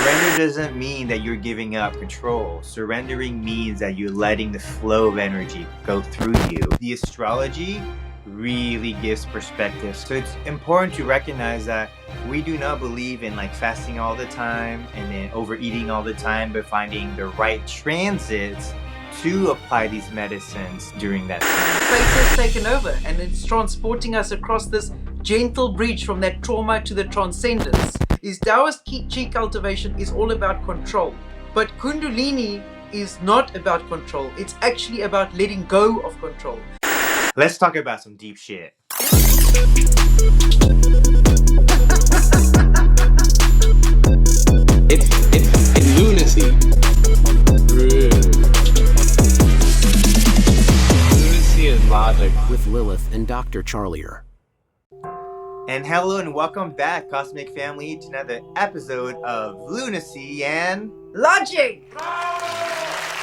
Surrender doesn't mean that you're giving up control. Surrendering means that you're letting the flow of energy go through you. The astrology really gives perspective. So it's important to recognize that we do not believe in like fasting all the time and then overeating all the time, but finding the right transits to apply these medicines during that time. Fate has taken over and it's transporting us across this gentle bridge from that trauma to the transcendence. Is Taoist chi cultivation is all about control, but Kundalini is not about control. It's actually about letting go of control. Let's talk about some deep shit. It's lunacy. Lunacy is logic. With Lilith and Dr. Charlier. And hello and welcome back, Cosmic Family, to another episode of Lunacy and Logic!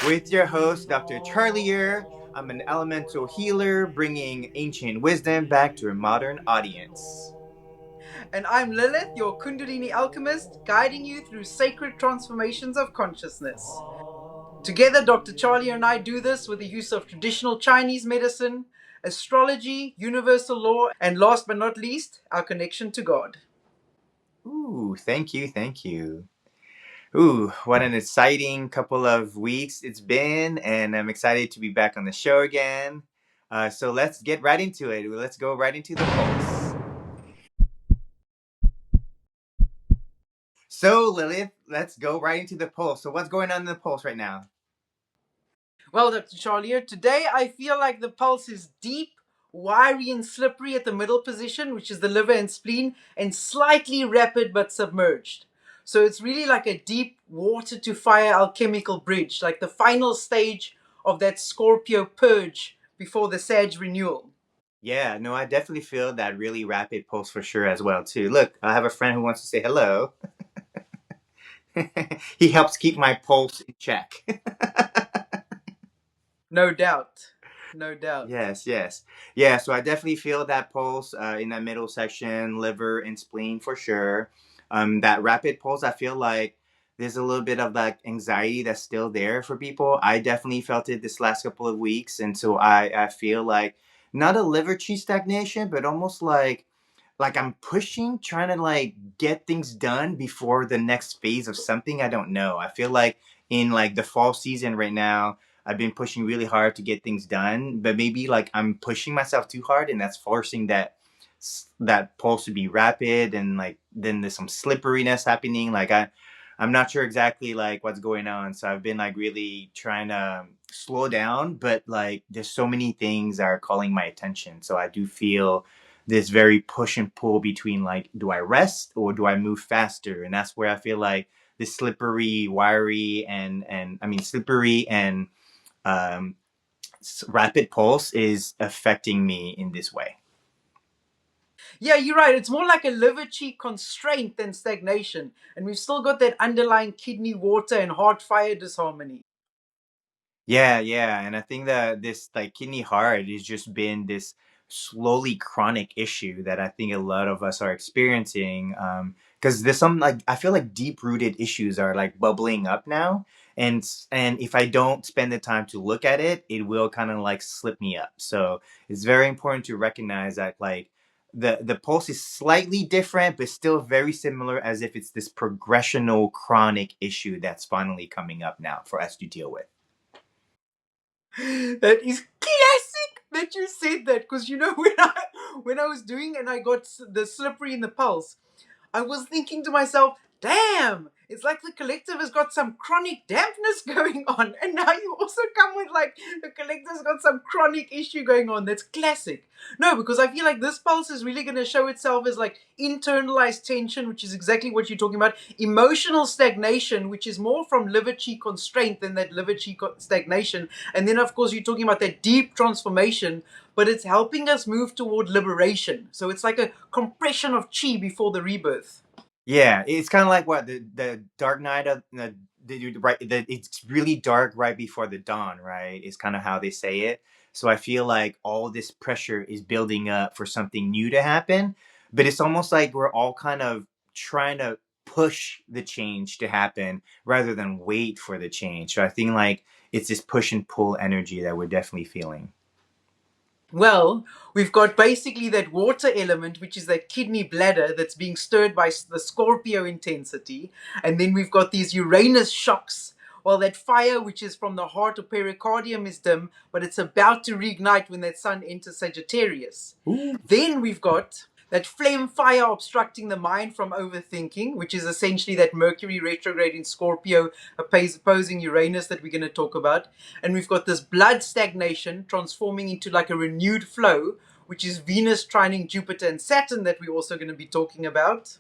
With your host, Dr. Charlier. I'm an elemental healer bringing ancient wisdom back to a modern audience. And I'm Lilith, your Kundalini alchemist, guiding you through sacred transformations of consciousness. Together, Dr. Charlier and I do this with the use of traditional Chinese medicine, astrology, universal law, and last but not least, our connection to God. Ooh, thank you. Ooh, what an exciting couple of weeks it's been, and I'm excited to be back on the show again. So let's get right into it. Let's go right into the pulse. So Lilith, let's go right into the pulse. So what's going on in the pulse right now? Well, Dr. Charlier, today I feel like the pulse is deep, wiry and slippery at the middle position, which is the liver and spleen, and slightly rapid but submerged. So it's really like a deep water to fire alchemical bridge, like the final stage of that Scorpio purge before the Sag renewal. Yeah, no, I definitely feel that really rapid pulse for sure as well too. Look, I have a friend who wants to say hello. He helps keep my pulse in check. No doubt. Yes. Yeah, so I definitely feel that pulse in that middle section, liver and spleen for sure. That rapid pulse, I feel like there's a little bit of like anxiety that's still there for people. I definitely felt it this last couple of weeks. And so I feel like not a liver chi stagnation, but almost like I'm pushing, trying to like get things done before the next phase of something. I don't know. I feel like in like the fall season right now, I've been pushing really hard to get things done, but maybe like I'm pushing myself too hard, and that's forcing that pulse to be rapid, and like then there's some slipperiness happening. Like I'm not sure exactly like what's going on, so I've been like really trying to slow down, but like there's so many things that are calling my attention, so I do feel this very push and pull between like, do I rest or do I move faster? And that's where I feel like this slippery, wiry, and slippery and rapid pulse is affecting me in this way. Yeah, you're right. It's more like a liver chi constraint than stagnation. And we've still got that underlying kidney water and heart fire disharmony. Yeah. And I think that this like kidney heart has just been this slowly chronic issue that I think a lot of us are experiencing. Because there's some like I feel like deep rooted issues are like bubbling up now. And if I don't spend the time to look at it, it will kind of like slip me up. So it's very important to recognize that like the pulse is slightly different, but still very similar, as if it's this progressional chronic issue that's finally coming up now for us to deal with. That is classic that you said that, because you know when I was doing and I got the slippery in the pulse, I was thinking to myself, damn, it's like the collective has got some chronic dampness going on, and now you also come with like the collective's got some chronic issue going on. That's classic. No, because I feel like this pulse is really going to show itself as like internalized tension, which is exactly what you're talking about, emotional stagnation, which is more from liver chi constraint than that liver chi stagnation, and then of course you're talking about that deep transformation, but it's helping us move toward liberation. So it's like a compression of chi before the rebirth. Yeah, it's kind of like what the dark night of it's really dark right before the dawn, right? Is kind of how they say it. So I feel like all this pressure is building up for something new to happen, but it's almost like we're all kind of trying to push the change to happen rather than wait for the change. So I think like it's this push and pull energy that we're definitely feeling. Well, we've got basically that water element, which is that kidney bladder that's being stirred by the Scorpio intensity. And then we've got these Uranus shocks. Well, that fire, which is from the heart or pericardium, is dim, but it's about to reignite when that sun enters Sagittarius. Ooh. Then we've got that flame fire obstructing the mind from overthinking, which is essentially that Mercury retrograde in Scorpio opposing Uranus that we're going to talk about. And we've got this blood stagnation transforming into like a renewed flow, which is Venus trining Jupiter and Saturn that we're also going to be talking about.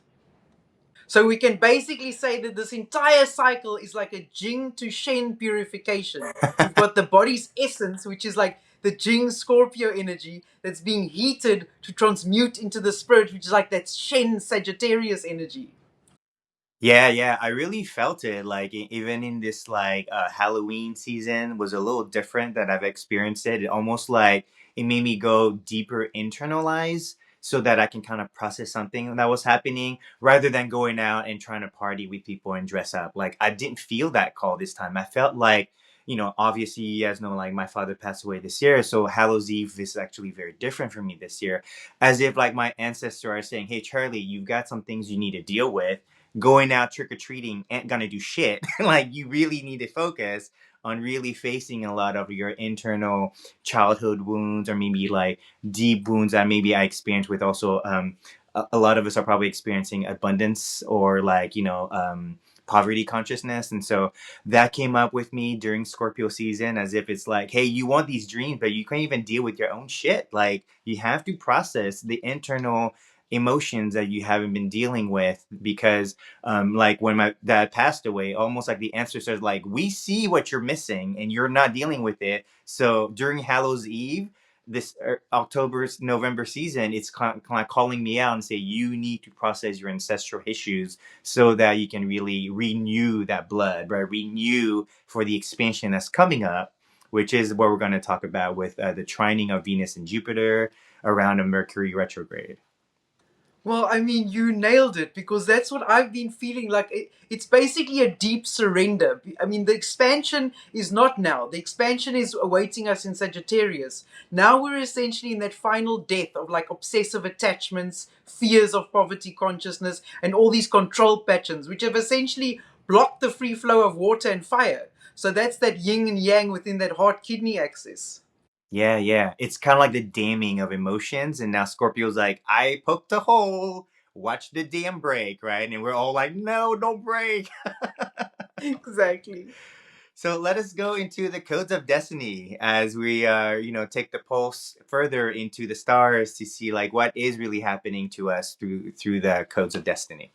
So we can basically say that this entire cycle is like a Jing to Shen purification. We've got the body's essence, which is like the Jing Scorpio energy that's being heated to transmute into the spirit, which is like that Shen Sagittarius energy. Yeah, I really felt it. Like even in this like Halloween season was a little different that I've experienced it. It almost like it made me go deeper internalize so that I can kind of process something that was happening rather than going out and trying to party with people and dress up. Like I didn't feel that call this time. I felt like, obviously you guys know like my father passed away this year, so Hallows Eve is actually very different for me this year. As if like my ancestors are saying, "Hey Charlie, you've got some things you need to deal with. Going out trick-or-treating ain't gonna do shit." Like you really need to focus on really facing a lot of your internal childhood wounds or maybe like deep wounds that maybe I experienced with also a lot of us are probably experiencing abundance or like poverty consciousness. And so that came up with me during Scorpio season, as if it's like, hey, you want these dreams but you can't even deal with your own shit. Like you have to process the internal emotions that you haven't been dealing with because like when my dad passed away, almost like the ancestors like, we see what you're missing and you're not dealing with it. So during Hallows Eve, this October's November season, it's kind of calling me out and say you need to process your ancestral issues so that you can really renew that blood, right? Renew for the expansion that's coming up, which is what we're going to talk about with the trining of Venus and Jupiter around a Mercury retrograde. Well, I mean, you nailed it because that's what I've been feeling like. It's basically a deep surrender. I mean, the expansion is not now. The expansion is awaiting us in Sagittarius. Now we're essentially in that final death of like obsessive attachments, fears of poverty consciousness, and all these control patterns, which have essentially blocked the free flow of water and fire. So that's that yin and yang within that heart kidney axis. Yeah. It's kind of like the damning of emotions. And now Scorpio's like, I poked a hole. Watch the dam break, right? And we're all like, no, don't break. Exactly. So let us go into the codes of destiny as we, take the pulse further into the stars to see like what is really happening to us through the codes of destiny.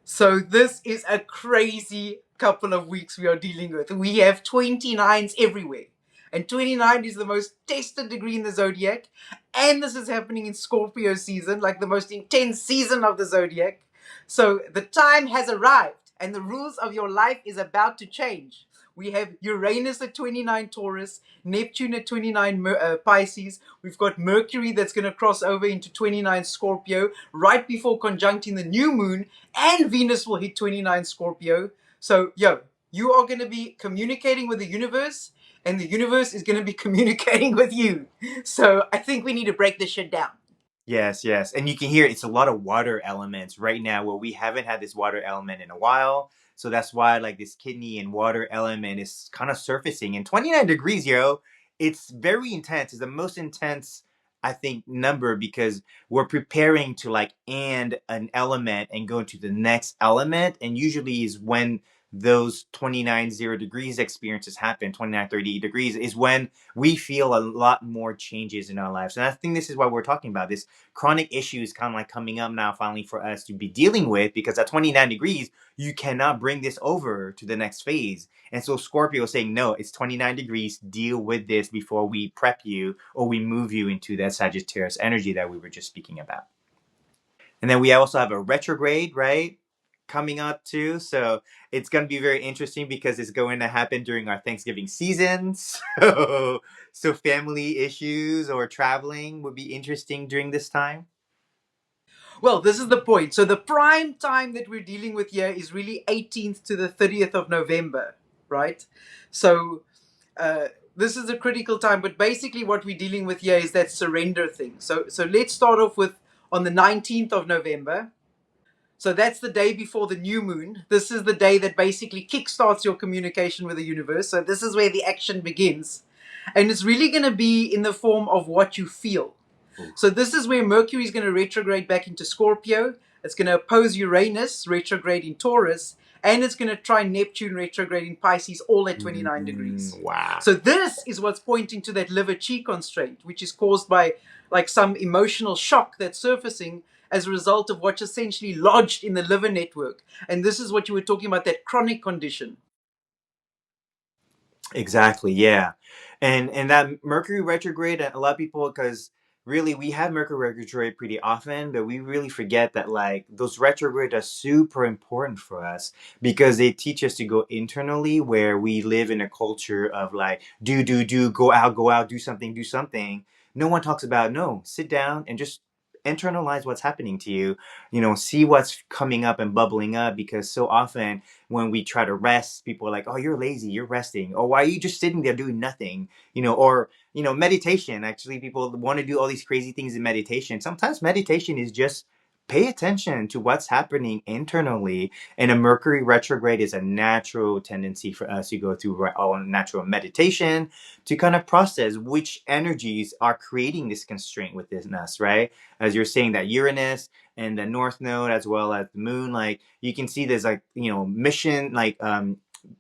So this is a crazy couple of weeks we are dealing with. We have 29s everywhere. And 29 is the most tested degree in the zodiac. And this is happening in Scorpio season, like the most intense season of the zodiac. So the time has arrived and the rules of your life is about to change. We have Uranus at 29 Taurus, Neptune at 29 Pisces. We've got Mercury that's going to cross over into 29 Scorpio right before conjuncting the new moon, and Venus will hit 29 Scorpio. So, you are going to be communicating with the universe, and the universe is going to be communicating with you. So, I think we need to break this shit down. Yes. And you can hear it's a lot of water elements right now where we haven't had this water element in a while. So that's why like this kidney and water element is kind of surfacing. And 29 degrees, it's very intense. It's the most intense, I think, number because we're preparing to like and an element and go to the next element. And usually is when those 29 0 degrees experiences happen, 29 30 degrees is when we feel a lot more changes in our lives. And I think this is why we're talking about this chronic issue is kind of like coming up now finally for us to be dealing with, because at 29 degrees you cannot bring this over to the next phase. And so Scorpio is saying, no, it's 29 degrees, deal with this before we prep you or we move you into that Sagittarius energy that we were just speaking about. And then we also have a retrograde, right, coming up too. So it's going to be very interesting because it's going to happen during our Thanksgiving season. So family issues or traveling would be interesting during this time. Well, this is the point. So the prime time that we're dealing with here is really 18th to the 30th of November, right? So uh, this is a critical time. But basically, what we're dealing with here is that surrender thing. So let's start off with on the 19th of November. So that's the day before the new moon. This is the day that basically kickstarts your communication with the universe. So this is where the action begins. And it's really going to be in the form of what you feel. So this is where Mercury is going to retrograde back into Scorpio. It's going to oppose Uranus, retrograde in Taurus, and it's going to try Neptune, retrograde in Pisces, all at 29 degrees. Wow. So this is what's pointing to that liver chi constraint, which is caused by like some emotional shock that's surfacing as a result of what's essentially lodged in the liver network. And this is what you were talking about, that chronic condition. Exactly, yeah. And that Mercury retrograde, a lot of people, because really we have Mercury retrograde pretty often, but we really forget that like those retrograde are super important for us because they teach us to go internally, where we live in a culture of like do, go out, do something, do something. No one talks about no, sit down and just internalize what's happening to you, see what's coming up and bubbling up, because so often when we try to rest, people are like, oh, you're lazy, you're resting, or why are you just sitting there doing nothing, or meditation. Actually, people want to do all these crazy things in meditation. Sometimes meditation is just pay attention to what's happening internally, and a Mercury retrograde is a natural tendency for us to go through our natural meditation to kind of process which energies are creating this constraint within us, right? As you're saying, that Uranus and the North Node, as well as the Moon, like you can see there's like mission, like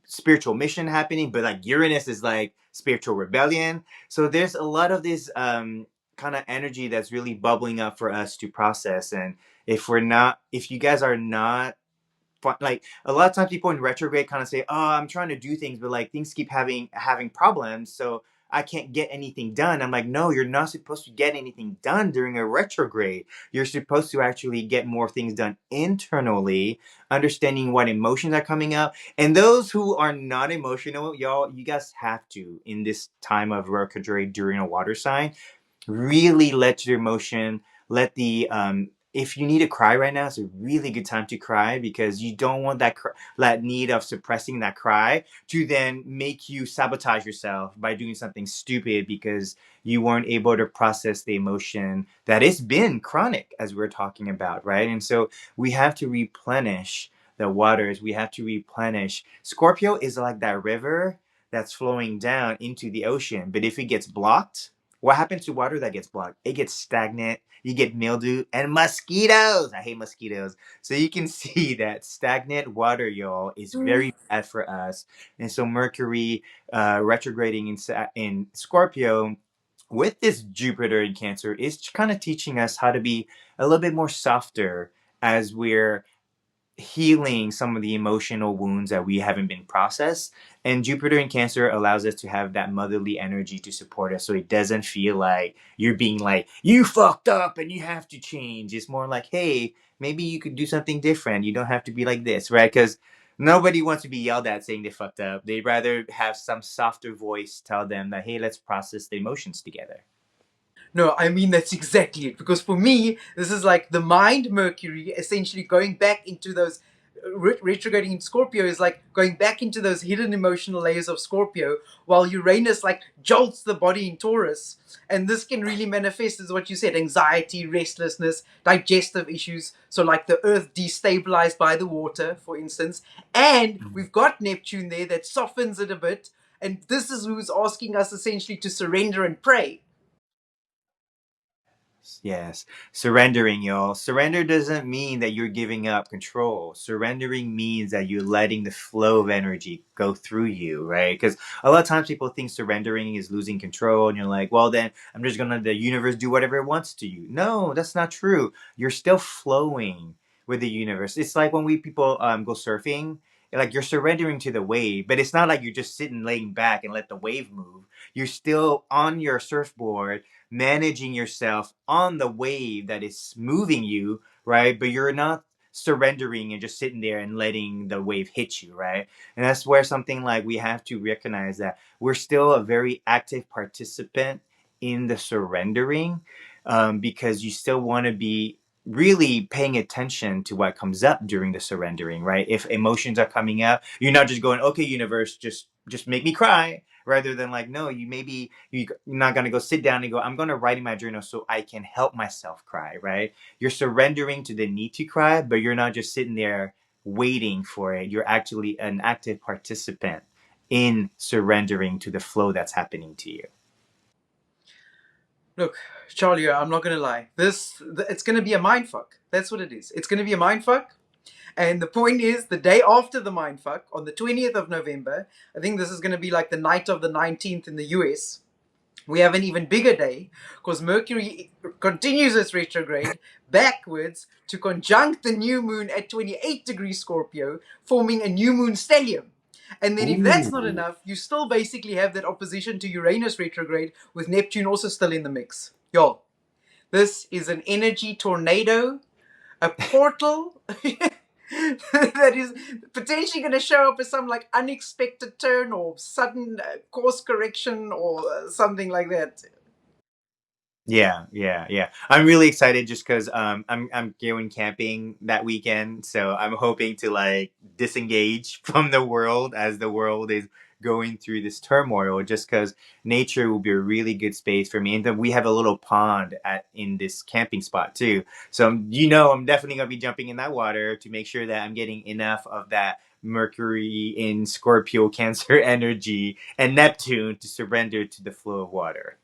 spiritual mission happening, but like Uranus is like spiritual rebellion. So there's a lot of this kind of energy that's really bubbling up for us to process. And if you guys are not like, a lot of times people in retrograde kind of say, oh, I'm trying to do things, but like things keep having problems, so I can't get anything done. I'm like, no, you're not supposed to get anything done during a retrograde. You're supposed to actually get more things done internally, understanding what emotions are coming up. And those who are not emotional, y'all, you guys have to, in this time of retrograde during a water sign, really let your emotion, let the if you need to cry right now, it's a really good time to cry, because you don't want that need of suppressing that cry to then make you sabotage yourself by doing something stupid because you weren't able to process the emotion that has been chronic, as we're talking about, right? And so we have to replenish the waters. We have to replenish. Scorpio is like that river that's flowing down into the ocean, but if it gets blocked, what happens to water that gets blocked? It gets stagnant. You get mildew and mosquitoes. I hate mosquitoes. So you can see that stagnant water, y'all, is very bad for us. And so Mercury retrograding in Scorpio with this Jupiter in Cancer is kind of teaching us how to be a little bit more softer as we're healing some of the emotional wounds that we haven't been processed. And Jupiter in Cancer allows us to have that motherly energy to support us, so it doesn't feel like you're being like, you fucked up and you have to change. It's more like, hey, maybe you could do something different. You don't have to be like this, right? Because nobody wants to be yelled at saying they fucked up. They'd rather have some softer voice tell them that, hey, let's process the emotions together. No, I mean, that's exactly it. Because for me, this is like the mind Mercury essentially going back into those retrograding in Scorpio is like going back into those hidden emotional layers of Scorpio, while Uranus like jolts the body in Taurus. And this can really manifest as what you said, anxiety, restlessness, digestive issues. So like the earth destabilized by the water, for instance. And we've got Neptune there that softens it a bit. And this is who's asking us essentially to surrender and pray. Yes. Surrendering, y'all. Surrender doesn't mean that you're giving up control. Surrendering means that you're letting the flow of energy go through you, right? Because a lot of times people think surrendering is losing control, and you're like, well, then I'm just gonna let the universe do whatever it wants to you. No, that's not true. You're still flowing with the universe. It's like when we people go surfing, like you're surrendering to the wave, but it's not like you're just sitting laying back and let the wave move. You're still on your surfboard, managing yourself on the wave that is moving you, right? But you're not surrendering and just sitting there and letting the wave hit you, right? And that's where something like we have to recognize that we're still a very active participant in the surrendering, because you still want to be really paying attention to what comes up during the surrendering, right? If emotions are coming up, you're not just going, okay, universe, just make me cry, rather than like, no, you're not gonna go sit down and go, I'm gonna write in my journal so I can help myself cry, right? You're surrendering to the need to cry, but you're not just sitting there waiting for it. You're actually an active participant in surrendering to the flow that's happening to you. Look, Charlie, I'm not gonna lie. It's gonna be a mindfuck. That's what it is. It's gonna be a mindfuck. And the point is, the day after the mindfuck, on the 20th of November, I think this is gonna be like the night of the 19th in the US. We have an even bigger day because Mercury continues its retrograde backwards to conjunct the new moon at 28 degrees Scorpio, forming a new moon stellium. And then, if that's not Ooh. enough, you still basically have that opposition to Uranus retrograde with Neptune also still in the mix. Y'all, this is an energy tornado, a portal that is potentially going to show up as some like unexpected turn or sudden course correction or something like that. Yeah, yeah, yeah. I'm really excited just because I'm going camping that weekend, so I'm hoping to like disengage from the world as the world is going through this turmoil. Just because nature will be a really good space for me, and then we have a little pond at in this camping spot too. So I'm definitely gonna be jumping in that water to make sure that I'm getting enough of that Mercury in Scorpio Cancer energy and Neptune to surrender to the flow of water.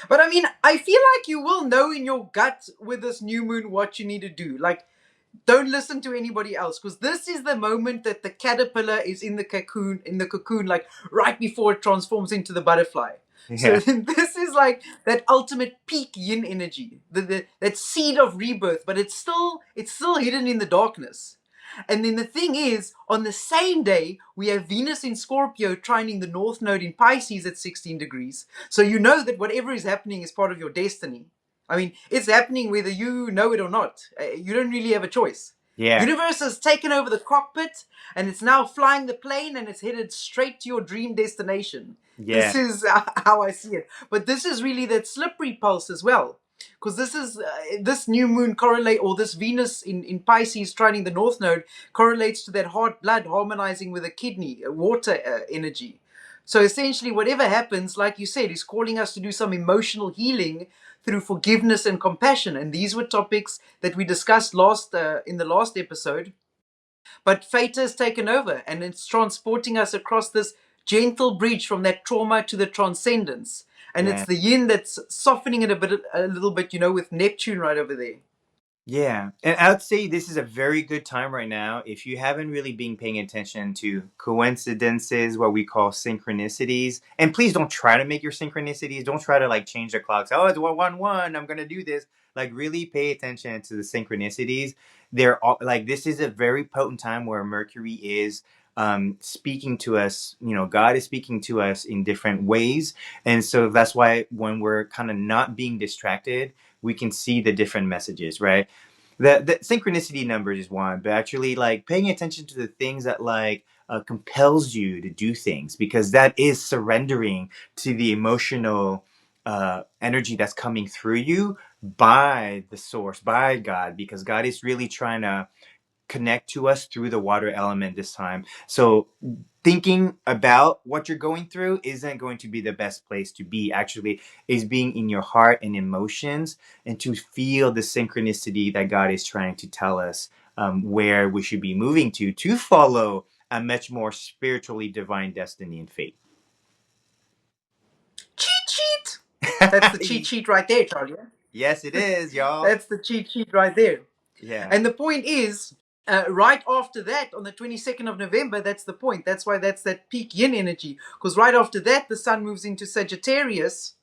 But I mean, I feel like you will know in your gut with this new moon what you need to do. Like, don't listen to anybody else because this is the moment that the caterpillar is in the cocoon, like right before it transforms into the butterfly. So Yeah, this is like that ultimate peak yin energy, that seed of rebirth, but it's still hidden in the darkness. And then the thing is, on the same day, we have Venus in Scorpio trining the North Node in Pisces at 16 degrees. So you know that whatever is happening is part of your destiny. I mean, it's happening whether you know it or not. You don't really have a choice. yeah, Universe has taken over the cockpit and it's now flying the plane and it's headed straight to your dream destination. This yeah. is how I see it. But this is really that slippery pulse as well. Because this new moon correlate, or this Venus in Pisces trining the North Node correlates to that heart blood harmonizing with the kidney, water energy. So essentially, whatever happens, like you said, is calling us to do some emotional healing through forgiveness and compassion. And these were topics that we discussed in the last episode. But fate has taken over and it's transporting us across this gentle bridge from that trauma to the transcendence. And it's Yeah. the yin that's softening it a little bit, with Neptune right over there. Yeah. And I would say this is a very good time right now. If you haven't really been paying attention to coincidences, what we call synchronicities, and please don't try to make your synchronicities. Don't try to like change the clocks. Oh, it's 111. I'm going to do this. Like really pay attention to the synchronicities. They're all like, this is a very potent time where Mercury is speaking to us. God is speaking to us in different ways. And so that's why when we're kind of not being distracted, we can see the different messages, right? The synchronicity numbers is one, but actually like paying attention to the things that like compels you to do things, because that is surrendering to the emotional energy that's coming through you by the source, by God, because God is really trying to connect to us through the water element this time. So thinking about what you're going through isn't going to be the best place to be. Actually, is being in your heart and emotions and to feel the synchronicity that God is trying to tell us, where we should be moving to follow a much more spiritually divine destiny and fate. Cheat sheet! That's the cheat sheet right there, Charlie. Yes, it is, y'all. That's the cheat sheet right there. Yeah. And the point is, right after that, on the 22nd of November, that's the point. That's why that's that peak yin energy. Because right after that, the sun moves into Sagittarius.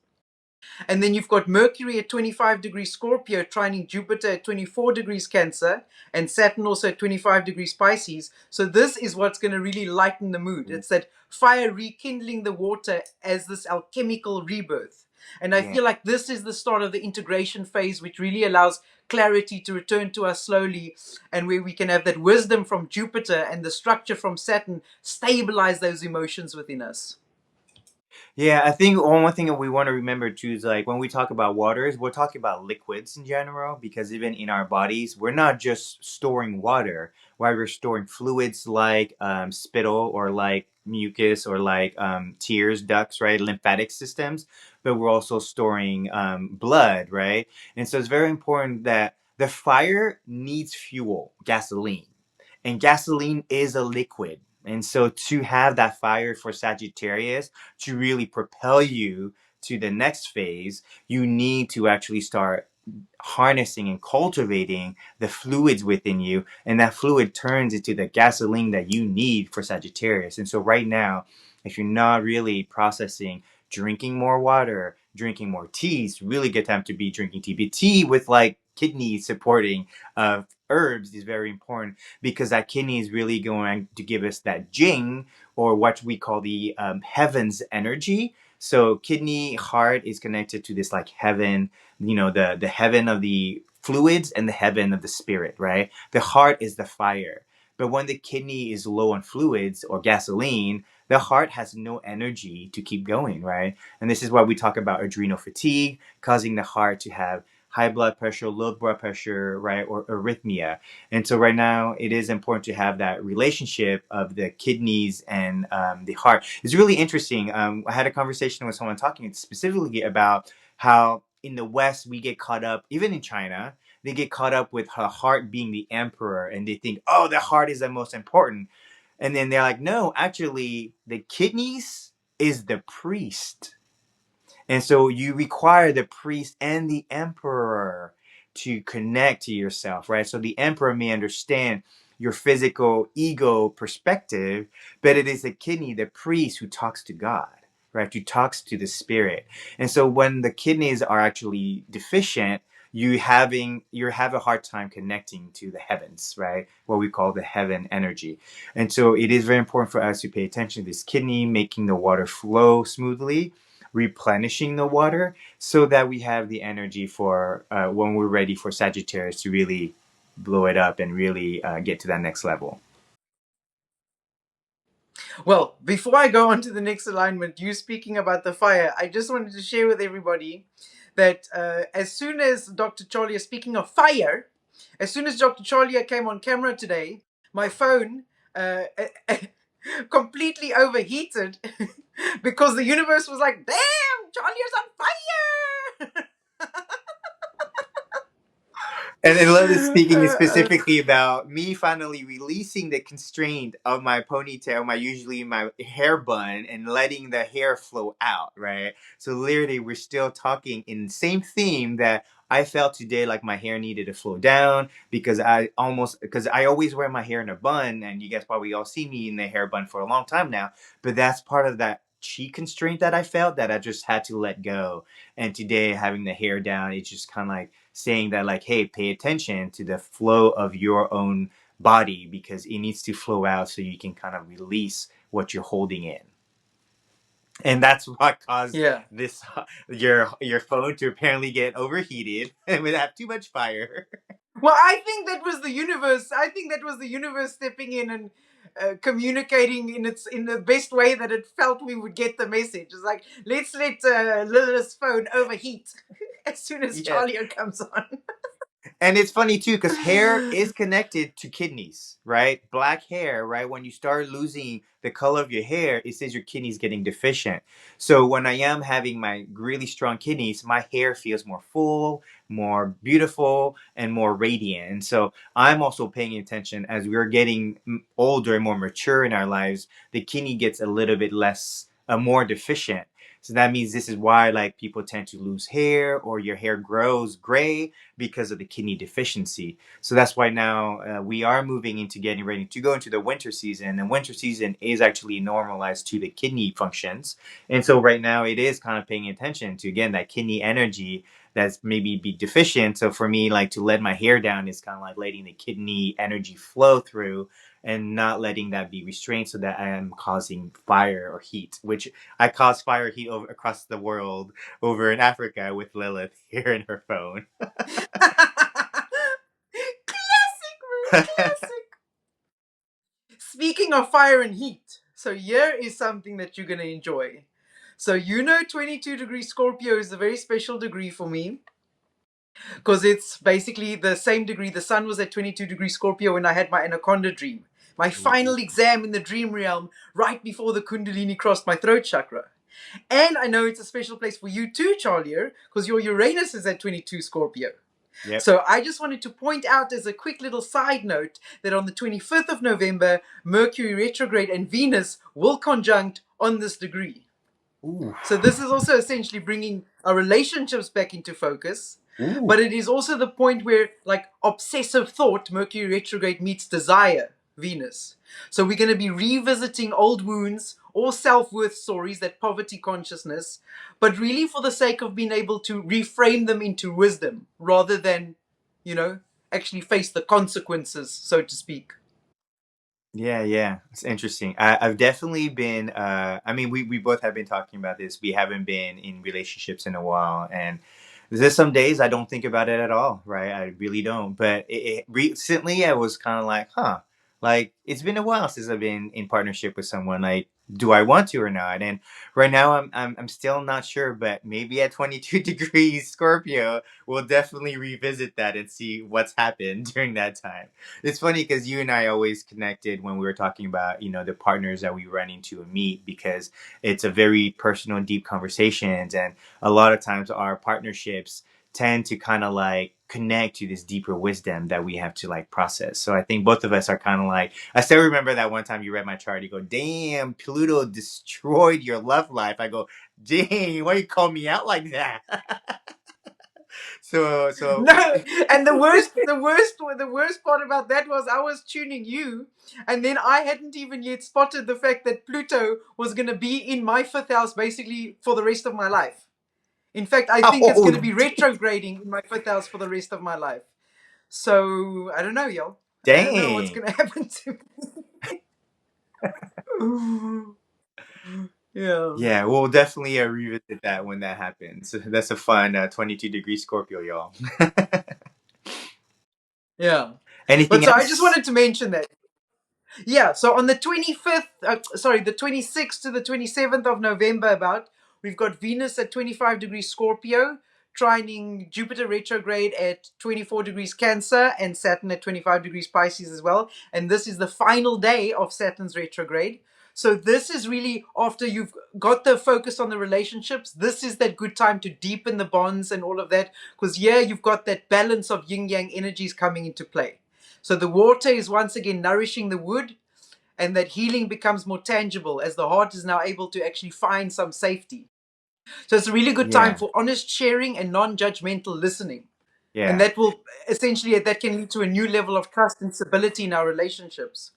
And then you've got Mercury at 25 degrees Scorpio, trining Jupiter at 24 degrees Cancer, and Saturn also at 25 degrees Pisces. So this is what's going to really lighten the mood. It's that fire rekindling the water as this alchemical rebirth. And I Yeah. feel like this is the start of the integration phase, which really allows clarity to return to us slowly, and where we can have that wisdom from Jupiter and the structure from Saturn stabilize those emotions within us. Yeah, I think one thing that we want to remember too is like when we talk about waters, we're talking about liquids in general because even in our bodies, we're not just storing water, right? We're storing fluids like spittle or like mucus or like tears, ducts, right? Lymphatic systems, but we're also storing blood, right? And so it's very important that the fire needs fuel, gasoline, and gasoline is a liquid. And so to have that fire for Sagittarius to really propel you to the next phase, you need to actually start harnessing and cultivating the fluids within you. And that fluid turns into the gasoline that you need for Sagittarius. And so, right now, if you're not really processing drinking more water, drinking more tea, it's really good time to be drinking tea. But tea with like kidney supporting herbs is very important because that kidney is really going to give us that jing or what we call the heavens energy. So kidney heart is connected to this like heaven, the heaven of the fluids and the heaven of the spirit, right? The heart is the fire. But when the kidney is low on fluids or gasoline, the heart has no energy to keep going, right? And this is why we talk about adrenal fatigue, causing the heart to have high blood pressure, low blood pressure, right, or arrhythmia. And so right now, it is important to have that relationship of the kidneys and the heart. It's really interesting. I had a conversation with someone talking specifically about how in the West we get caught up, even in China, they get caught up with her heart being the emperor, and they think, oh, the heart is the most important. And then they're like, no, actually, the kidneys is the priest. And so you require the priest and the emperor to connect to yourself, right? So the emperor may understand your physical ego perspective, but it is the kidney, the priest, who talks to God, right? Who talks to the spirit. And so when the kidneys are actually deficient, you have a hard time connecting to the heavens, right? What we call the heaven energy. And so it is very important for us to pay attention to this kidney, making the water flow smoothly, replenishing the water so that we have the energy for when we're ready for Sagittarius to really blow it up and really get to that next level. Well, before I go on to the next alignment, you speaking about the fire, I just wanted to share with everybody that as soon as Dr. Charlia, speaking of fire, as soon as Dr. Charlia came on camera today, my phone completely overheated because the universe was like, damn, Charlia's on fire! And I love this speaking specifically about me finally releasing the constraint of my ponytail, usually my hair bun, and letting the hair flow out, right? So literally, we're still talking in the same theme that I felt today, like my hair needed to flow down because I always wear my hair in a bun, and you guys probably all see me in the hair bun for a long time now. But that's part of that chi constraint that I felt that I just had to let go. And today, having the hair down, it's just kind of like saying that like, hey, pay attention to the flow of your own body because it needs to flow out so you can kind of release what you're holding in. And that's what caused Yeah. this your phone to apparently get overheated and would have too much fire. Well, I think that was the universe. I think that was the universe stepping in and communicating in the best way that it felt we would get the message. It's like, let's let Lilith's phone overheat as soon as Yes. Charlie comes on. And it's funny too, because hair is connected to kidneys, right? Black hair, right? When you start losing the color of your hair, it says your kidneys getting deficient. So when I am having my really strong kidneys, my hair feels more full, more beautiful, and more radiant. And so I'm also paying attention as we're getting older and more mature in our lives, the kidney gets a little bit less, more deficient. So that means this is why like people tend to lose hair or your hair grows gray because of the kidney deficiency. So that's why now we are moving into getting ready to go into the winter season. And winter season is actually normalized to the kidney functions. And so right now it is kind of paying attention to, again, that kidney energy that's maybe be deficient. So for me, like to let my hair down is kind of like letting the kidney energy flow through and not letting that be restrained so that I am causing fire or heat, which I cause fire heat over across the world over in Africa with Lilith here in her phone. Classic, bro. Classic. Speaking of fire and heat, so here is something that you're going to enjoy. So 22 degree Scorpio is a very special degree for me because it's basically the same degree. The sun was at 22 degree Scorpio when I had my anaconda dream, my final exam in the dream realm, right before the Kundalini crossed my throat chakra. And I know it's a special place for you too, Charlie, because your Uranus is at 22 Scorpio. Yep. So I just wanted to point out as a quick little side note that on the 25th of November, Mercury retrograde and Venus will conjunct on this degree. Ooh. So this is also essentially bringing our relationships back into focus. Ooh. But it is also the point where, like, obsessive thought, Mercury retrograde meets desire, Venus. So we're going to be revisiting old wounds or self-worth stories, that poverty consciousness, but really for the sake of being able to reframe them into wisdom rather than, actually face the consequences, so to speak. Yeah, it's interesting. I've definitely been. I mean, we both have been talking about this. We haven't been in relationships in a while, and there's some days I don't think about it at all. Right, I really don't. But recently, I was kind of like, huh, like it's been a while since I've been in partnership with someone. Like, do I want to or not? And right now, I'm still not sure. But maybe at 22 degrees Scorpio, we'll definitely revisit that and see what's happened during that time. It's funny because you and I always connected when we were talking about, the partners that we run into and meet, because it's a very personal and deep conversations. And a lot of times our partnerships tend to kind of like connect to this deeper wisdom that we have to like process. So I think both of us are kind of like, I still remember that one time you read my chart, you go, damn, Pluto destroyed your love life. I go, dang, why you call me out like that? so No, and the worst part about that was I was tuning you, and then I hadn't even yet spotted the fact that Pluto was going to be in my fifth house basically for the rest of my life. In fact, I think it's going to oh be retrograding in my fifth house for the rest of my life. So I don't know, yo. I don't know what's dang. going to happen to me. Yeah. Yeah, we'll definitely revisit that when that happens. That's a fun 22-degree Scorpio, y'all. Yeah. But Anything so I just else? wanted to mention that. Yeah, so on the 25th, the 26th to the 27th of November, we've got Venus at 25 degrees Scorpio, trining Jupiter retrograde at 24 degrees Cancer, and Saturn at 25 degrees Pisces as well. And this is the final day of Saturn's retrograde. So this is really after you've got the focus on the relationships, this is that good time to deepen the bonds and all of that. Because you've got that balance of yin-yang energies coming into play. So the water is once again nourishing the wood, and that healing becomes more tangible as the heart is now able to actually find some safety. So it's a really good time Yeah, for honest sharing and non-judgmental listening. And yeah. that will essentially, that can lead to a new level of trust and stability in our relationships.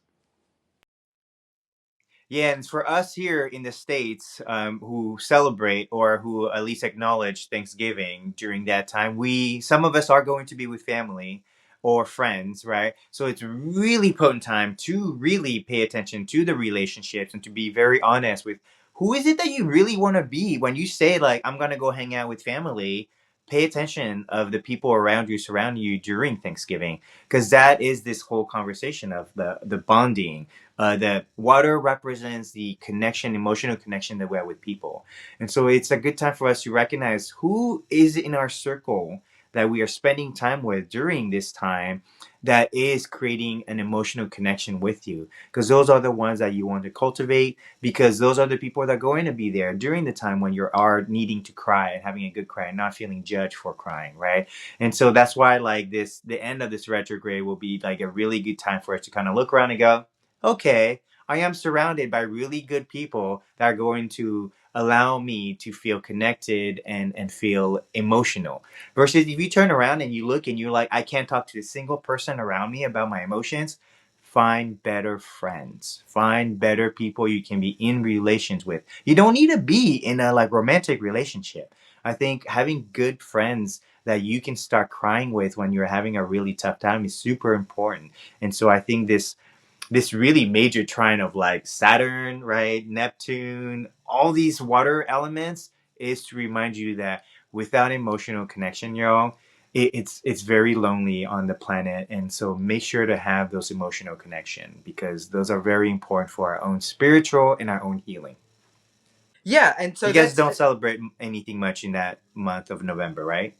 Yeah, and for us here in the States, who celebrate or who at least acknowledge Thanksgiving during that time, some of us are going to be with family or friends, right? So it's really potent time to really pay attention to the relationships and to be very honest with who is it that you really want to be when you say like I'm gonna go hang out with family. Pay attention of the people around you, surround you during Thanksgiving, because that is this whole conversation of the bonding. The water represents the connection, emotional connection that we have with people. And so it's a good time for us to recognize who is in our circle that we are spending time with during this time that is creating an emotional connection with you. Because those are the ones that you want to cultivate, because those are the people that are going to be there during the time when you are needing to cry and having a good cry and not feeling judged for crying, right? And so that's why like the end of this retrograde will be like a really good time for us to kind of look around and go, okay, I am surrounded by really good people that are going to allow me to feel connected and feel emotional. Versus if you turn around and you look and you're like, I can't talk to a single person around me about my emotions, find better friends. Find better people you can be in relations with. You don't need to be in a like romantic relationship. I think having good friends that you can start crying with when you're having a really tough time is super important. And so I think this really major trine of like Saturn, right? Neptune, all these water elements is to remind you that without emotional connection, y'all, it's very lonely on the planet. And so make sure to have those emotional connection because those are very important for our own spiritual and our own healing. Yeah, and so You guys that's don't celebrate anything much in that month of November, right?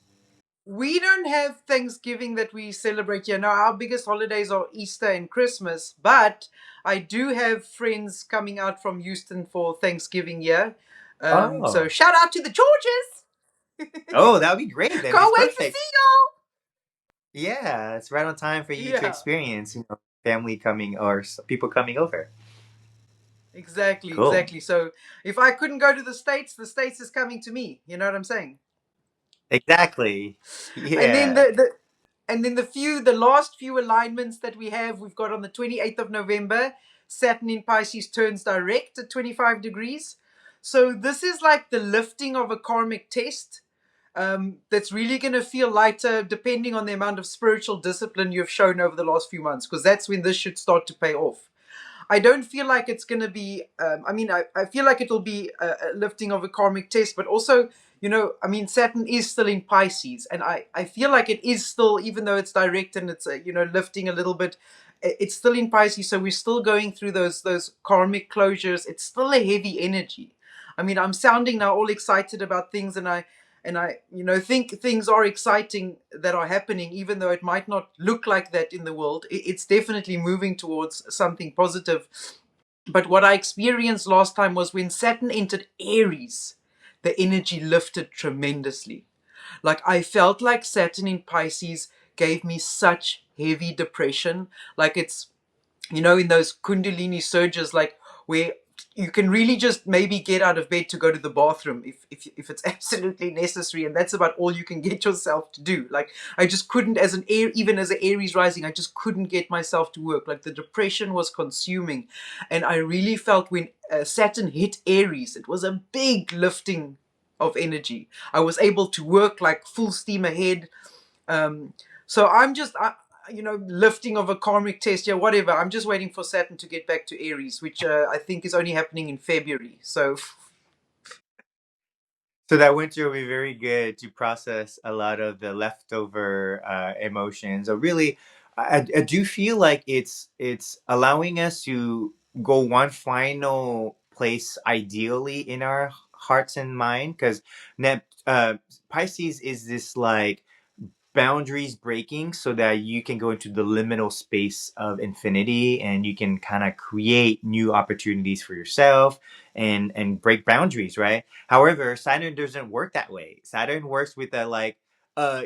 we don't have Thanksgiving that we celebrate here. No, our biggest holidays are Easter and Christmas, but I do have friends coming out from Houston for Thanksgiving here. So Oh. shout out to the Georges. Oh, that would be great then. It's Can't wait to perfect. see y'all. Yeah, it's right on time for you to Yeah, experience, family coming or people coming over. exactly, Cool. exactly. So if I couldn't go to the States is coming to me. You know what I'm saying? Exactly. And then Yeah. the last few alignments that we have, we've got on the 28th of November, Saturn in Pisces turns direct at 25 degrees. So this is like the lifting of a karmic test. That's really going to feel lighter depending on the amount of spiritual discipline you've shown over the last few months, because that's when this should start to pay off. I don't feel like it's going to be, I feel like it'll be a lifting of a karmic test, but also, Saturn is still in Pisces. And I feel like it is still, even though it's direct and it's, lifting a little bit, it's still in Pisces. So we're still going through those karmic closures. It's still a heavy energy. I mean, I'm sounding now all excited about things, and I think things are exciting that are happening, even though it might not look like that in the world. It's definitely moving towards something positive. But what I experienced last time was when Saturn entered Aries, the energy lifted tremendously. Like, I felt like Saturn in Pisces gave me such heavy depression. Like, it's, in those kundalini surges, like where you can really just maybe get out of bed to go to the bathroom if it's absolutely necessary, and that's about all you can get yourself to do. Like, I just couldn't, even as an Aries rising, I just couldn't get myself to work. Like, the depression was consuming, and I really felt when Saturn hit Aries, it was a big lifting of energy. I was able to work like full steam ahead. So I'm just, lifting of a karmic test, yeah, whatever. I'm just waiting for Saturn to get back to Aries, which I think is only happening in February. So, So that winter will be very good to process a lot of the leftover emotions. So really, I do feel like it's allowing us to go one final place ideally in our hearts and mind, because Pisces is this like boundaries breaking so that you can go into the liminal space of infinity and you can kind of create new opportunities for yourself and break boundaries, right? However, Saturn doesn't work that way. Saturn works with a like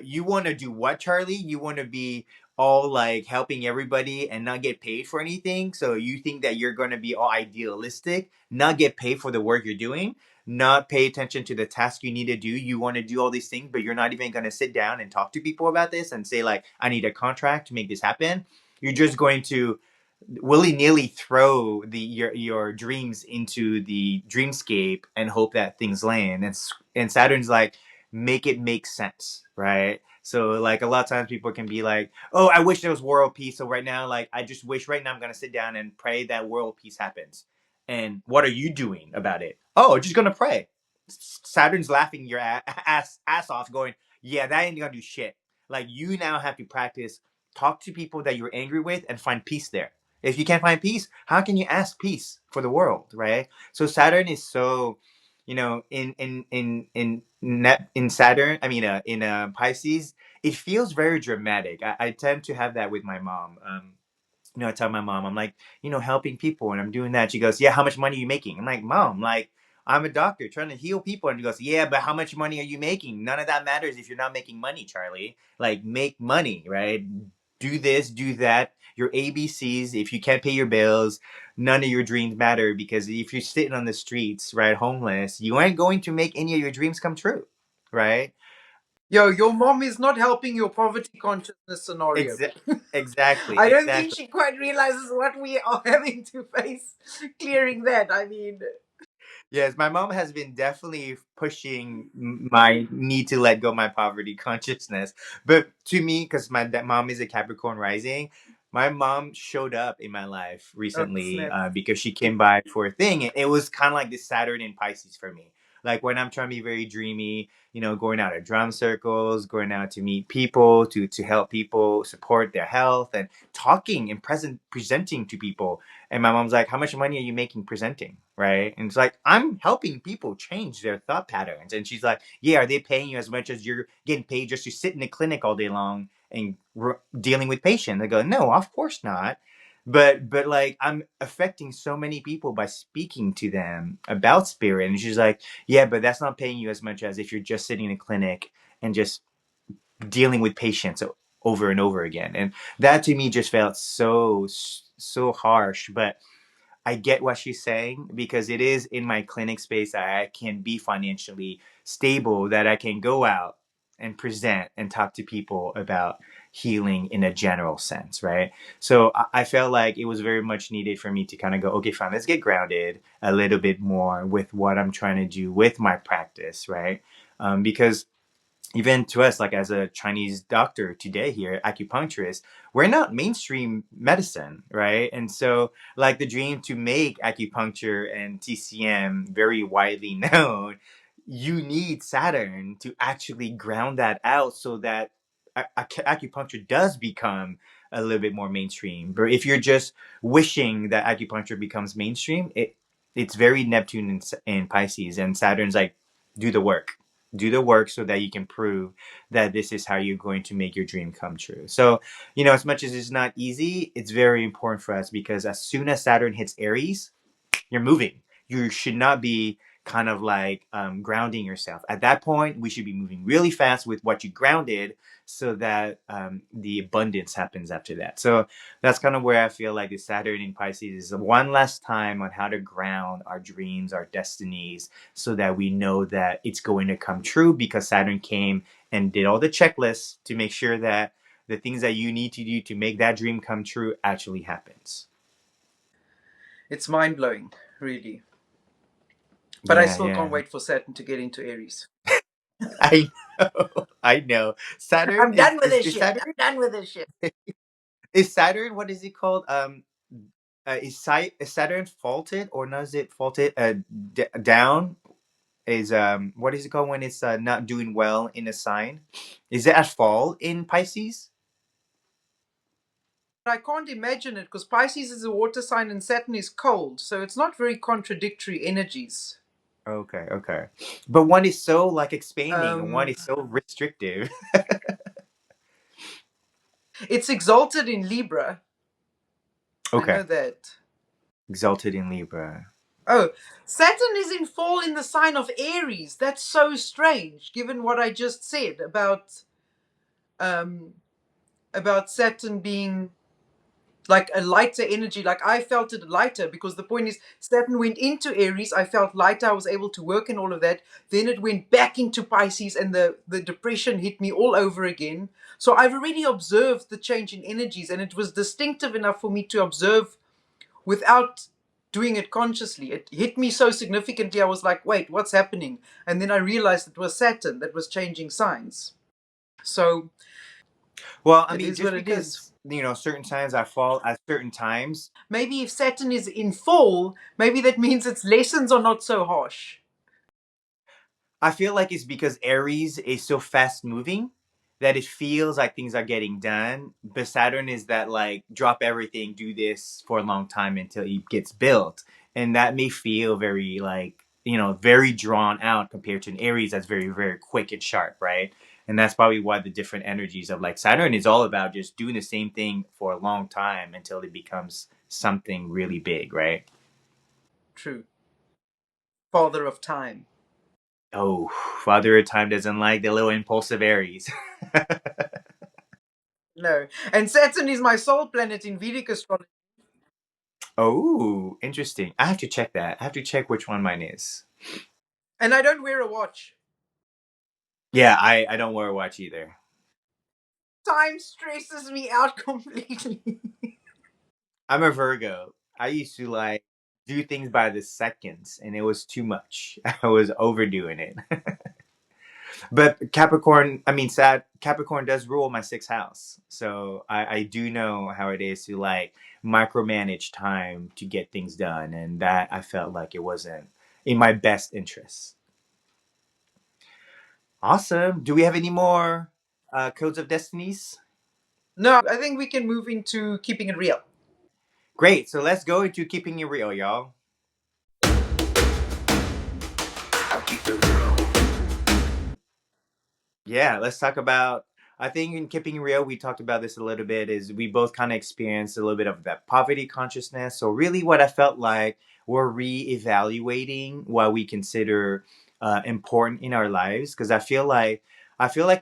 you want to do what, Charlie? You want to be all like helping everybody and not get paid for anything, so you think that you're going to be all idealistic, not get paid for the work you're doing, not pay attention to the task you need to do. You want to do all these things, but you're not even going to sit down and talk to people about this and say like, I need a contract to make this happen. You're just going to willy-nilly throw your dreams into the dreamscape and hope that things land. And Saturn's like, make it make sense, right? So like a lot of times people can be like, oh, I wish there was world peace, so right now like I just wish right now I'm going to sit down and pray that world peace happens. And what are you doing about it? Oh, just gonna pray. Saturn's laughing your ass off, going, "Yeah, that ain't gonna do shit." Like, you now have to practice, talk to people that you're angry with, and find peace there. If you can't find peace, how can you ask peace for the world, right? So Saturn is so, in Saturn, I mean, in Pisces, it feels very dramatic. I tend to have that with my mom. I tell my mom, I'm like, helping people and I'm doing that. She goes, yeah, how much money are you making? I'm like, Mom, like, I'm a doctor trying to heal people. And she goes, yeah, but how much money are you making? None of that matters if you're not making money, Charlie. Like, make money, right? Do this, do that. Your ABCs, if you can't pay your bills, none of your dreams matter, because if you're sitting on the streets, right, homeless, you aren't going to make any of your dreams come true, right? yo, your mom is not helping your poverty consciousness scenario. Exa- exactly, I don't think exactly. she quite realizes what we are having to face clearing that. I mean, Yes, my mom has been definitely pushing my need to let go my poverty consciousness. But to me, because my mom is a Capricorn rising, my mom showed up in my life oh, recently snap. because she came by for a thing. And it was kind of like this Saturn in Pisces for me. Like when I'm trying to be very dreamy, going out of drum circles, going out to meet people, to help people support their health and talking and presenting to people. And my mom's like, how much money are you making presenting? right? And it's like, I'm helping people change their thought patterns. And she's like, yeah, are they paying you as much as you're getting paid just to sit in the clinic all day long and dealing with patients? I go, no, of course not. But like, I'm affecting so many people by speaking to them about spirit. And she's like, yeah, but that's not paying you as much as if you're just sitting in a clinic and just dealing with patients over and over again. And that to me just felt so harsh. But I get what she's saying, because it is in my clinic space that I can be financially stable, that I can go out and present and talk to people about healing in a general sense, right? So I felt like it was very much needed for me to kind of go, okay, fine, let's get grounded a little bit more with what I'm trying to do with my practice, right? Because even to us, like as a Chinese doctor today here, acupuncturist, we're not mainstream medicine, right? And so, like the dream to make acupuncture and TCM very widely known, you need Saturn to actually ground that out so that acupuncture does become a little bit more mainstream. But if you're just wishing that acupuncture becomes mainstream, it's very Neptune in Pisces, and Saturn's like, do the work, do the work so that you can prove that this is how you're going to make your dream come true. So, as much as it's not easy, it's very important for us, because as soon as Saturn hits Aries, you're moving. You should not be kind of like grounding yourself. At that point, we should be moving really fast with what you grounded, so that the abundance happens after that. So that's kind of where I feel like the Saturn in Pisces is one last time on how to ground our dreams, our destinies, so that we know that it's going to come true, because Saturn came and did all the checklists to make sure that the things that you need to do to make that dream come true actually happens. It's mind-blowing, really. But I still Yeah. can't wait for Saturn to get into Aries. I know. I know. Saturn I'm done with this is shit. I'm Saturn done with this shit. is Saturn. What is it called? Is Saturn faulted, or not? Is it faulted? Down is what is it called when it's not doing well in a sign? Is it at fall in Pisces? I can't imagine it because Pisces is a water sign and Saturn is cold, so it's not very contradictory energies. Okay, okay. But one is so like expanding, and one Um, is so restrictive. it's exalted in Libra. I Okay, know that. exalted in Libra. Oh, Saturn is in fall in the sign of Aries. That's so strange, given what I just said um, about Saturn being like a lighter energy. Like I felt it lighter because the point is Saturn went into Aries. I felt lighter. I was able to work and all of that. Then it went back into Pisces and the depression hit me all over again. So I've already observed the change in energies and it was distinctive enough for me to observe without doing it consciously. It hit me so significantly. I was like, wait, what's happening? And then I realized it was Saturn that was changing signs. So Well, I it mean, is just what it is. because certain signs I fall at certain times. Maybe if Saturn is in fall, maybe that means its lessons are not so harsh. I feel like it's because Aries is so fast moving that it feels like things are getting done. But Saturn is that like drop everything, do this for a long time until it gets built. And that may feel very like, very drawn out compared to an Aries that's very, very quick and sharp, right? And that's probably why the different energies of like Saturn is all about just doing the same thing for a long time until it becomes something really big, right? True. Father of time. Oh, Father of Time doesn't like the little impulsive Aries. No. And Saturn is my soul planet in Vedic astrology. Oh, interesting. I have to check that. I have to check which one mine is. And I don't wear a watch. Yeah, I don't wear a watch either. Time stresses me out completely. I'm a Virgo. I used to like do things by the seconds, and it was too much. I was overdoing it. But Capricorn, I mean, Capricorn does rule my sixth house. So I do know how it is to like micromanage time to get things done. And that I felt like it wasn't in my best interest. Awesome. Do we have any more codes of destinies? No, I think we can move into keeping it real. Great. So let's go into keeping it real, y'all. Yeah, let's talk about. I think in Keeping Real, we talked about this a little bit. Is we both kind of experienced a little bit of that poverty consciousness. So really, what I felt like we're reevaluating what we consider important in our lives. Because I feel like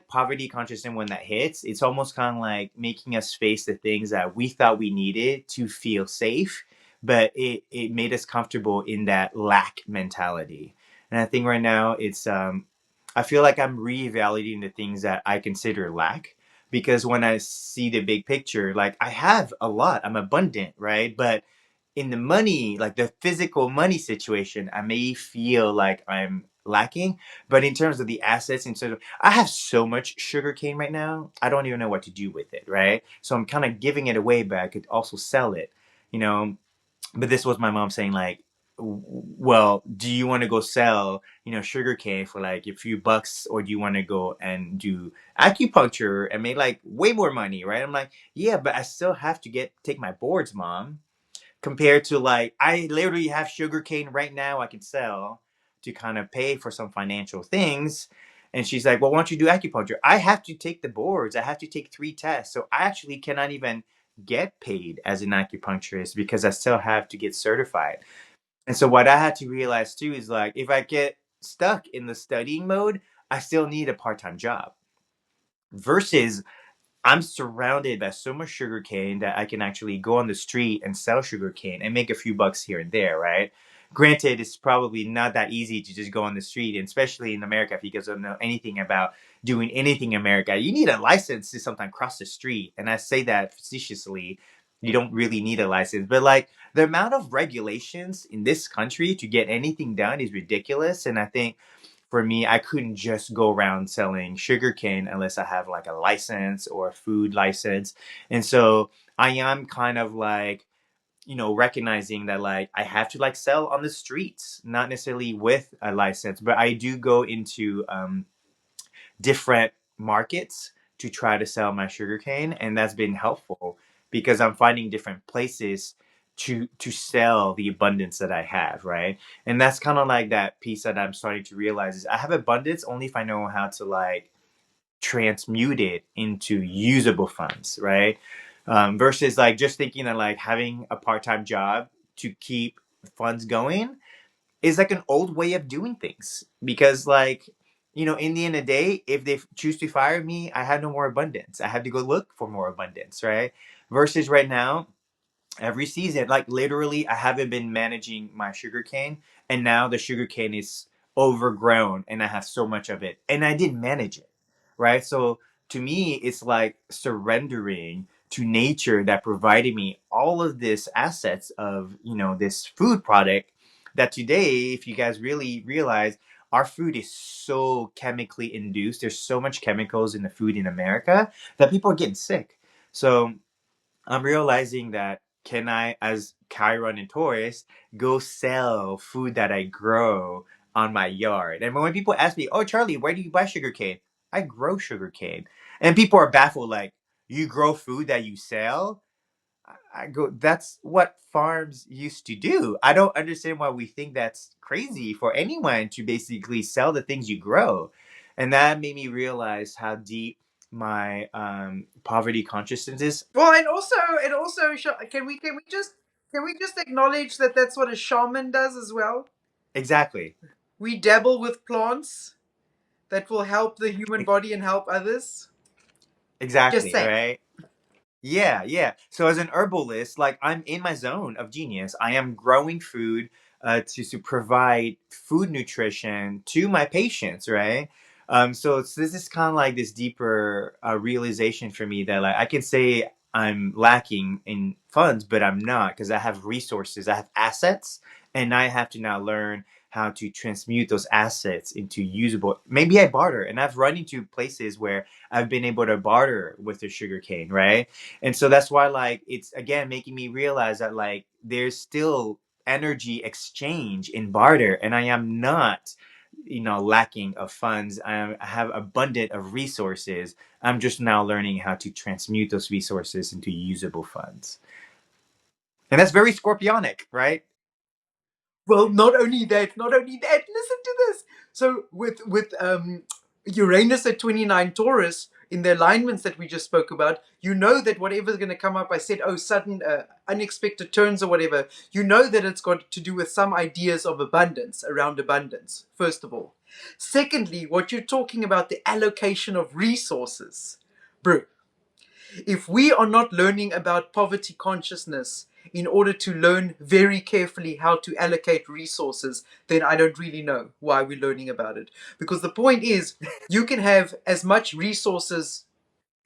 poverty consciousness when that hits, it's almost kind of like making us face the things that we thought we needed to feel safe, but it made us comfortable in that lack mentality. And I think right now I feel like I'm reevaluating the things that I consider lack, because when I see the big picture, like I have a lot, I'm abundant, right? But in the money, like the physical money situation, I may feel like I'm lacking. But in terms of the assets, instead of I have so much sugar cane right now, I don't even know what to do with it, right? So I'm kind of giving it away, but I could also sell it, you know. But this was my mom saying like, well, do you want to go sell, sugar cane for like a few bucks, or do you want to go and do acupuncture and make like way more money, right? I'm like, yeah, but I still have to take my boards, mom. Compared to like, I literally have sugar cane right now I can sell to kind of pay for some financial things. And she's like, well, why don't you do acupuncture? I have to take the boards. I have to take 3 tests. So I actually cannot even get paid as an acupuncturist because I still have to get certified. And so what I had to realize too is like, if I get stuck in the studying mode, I still need a part-time job versus I'm surrounded by so much sugarcane that I can actually go on the street and sell sugarcane and make a few bucks here and there, right? Granted, it's probably not that easy to just go on the street, and especially in America, if you guys don't know anything about doing anything in America, you need a license to sometimes cross the street. And I say that facetiously. You don't really need a license, but like the amount of regulations in this country to get anything done is ridiculous. And I think for me, I couldn't just go around selling sugarcane unless I have like a license or a food license. And so I am kind of like, recognizing that like I have to like sell on the streets, not necessarily with a license, but I do go into different markets to try to sell my sugarcane, and that's been helpful because I'm finding different places to sell the abundance that I have, right? And that's kind of like that piece that I'm starting to realize is I have abundance only if I know how to like transmute it into usable funds, right? Versus like just thinking that like having a part-time job to keep funds going is like an old way of doing things, because like, in the end of the day, if they choose to fire me, I have no more abundance. I have to go look for more abundance, right? Versus right now, every season, like literally I haven't been managing my sugarcane, and now the sugarcane is overgrown and I have so much of it and I didn't manage it, right? So to me it's like surrendering to nature that provided me all of this assets of, this food product that today, if you guys really realize, our food is so chemically induced. There's so much chemicals in the food in America that people are getting sick. So I'm realizing that, can I, as Chiron and Taurus, go sell food that I grow on my yard? And when people ask me, "Oh, Charlie, where do you buy sugarcane?" I grow sugarcane, and people are baffled, like, "You grow food that you sell?" I go, "That's what farms used to do." I don't understand why we think that's crazy for anyone to basically sell the things you grow, and that made me realize how deep my poverty consciousness is. Well, and also can we just acknowledge that that's what a shaman does as well? Exactly. We dabble with plants that will help the human body and help others. Just Exactly, saying. right? Yeah, yeah. So as an herbalist, like I'm in my zone of genius. I am growing food to provide food nutrition to my patients, right? This is kind of like this deeper realization for me that like I can say I'm lacking in funds, but I'm not, because I have resources, I have assets, and I have to now learn how to transmute those assets into usable. Maybe I barter, and I've run into places where I've been able to barter with the sugar cane, right? And so that's why like it's again making me realize that like there's still energy exchange in barter, and I am not, lacking of funds. I have abundant of resources. I'm just now learning how to transmute those resources into usable funds. And that's very scorpionic, right? Well, not only that, listen to this. So with Uranus at 29 Taurus in the alignments that we just spoke about, you know that whatever's going to come up, I said, oh, sudden, unexpected turns or whatever, you know that it's got to do with some ideas of abundance, around abundance, first of all. Secondly, what you're talking about, the allocation of resources. Bro, if we are not learning about poverty consciousness in order to learn very carefully how to allocate resources, then I don't really know why we're learning about it. Because the point is, you can have as much resources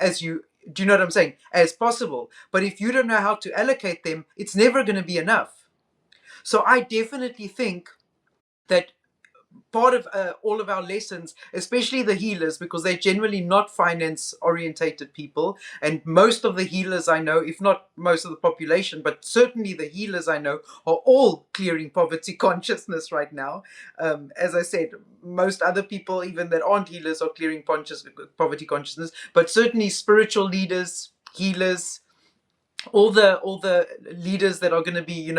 as you, do you know what I'm saying, as possible. But if you don't know how to allocate them, it's never going to be enough. So I definitely think that part of all of our lessons, especially the healers, because they're generally not finance orientated people. And most of the healers I know, if not most of the population, but certainly the healers I know, are all clearing poverty consciousness right now. As I said, most other people, even that aren't healers, are clearing poverty consciousness, but certainly spiritual leaders, healers, all the leaders that are going to be,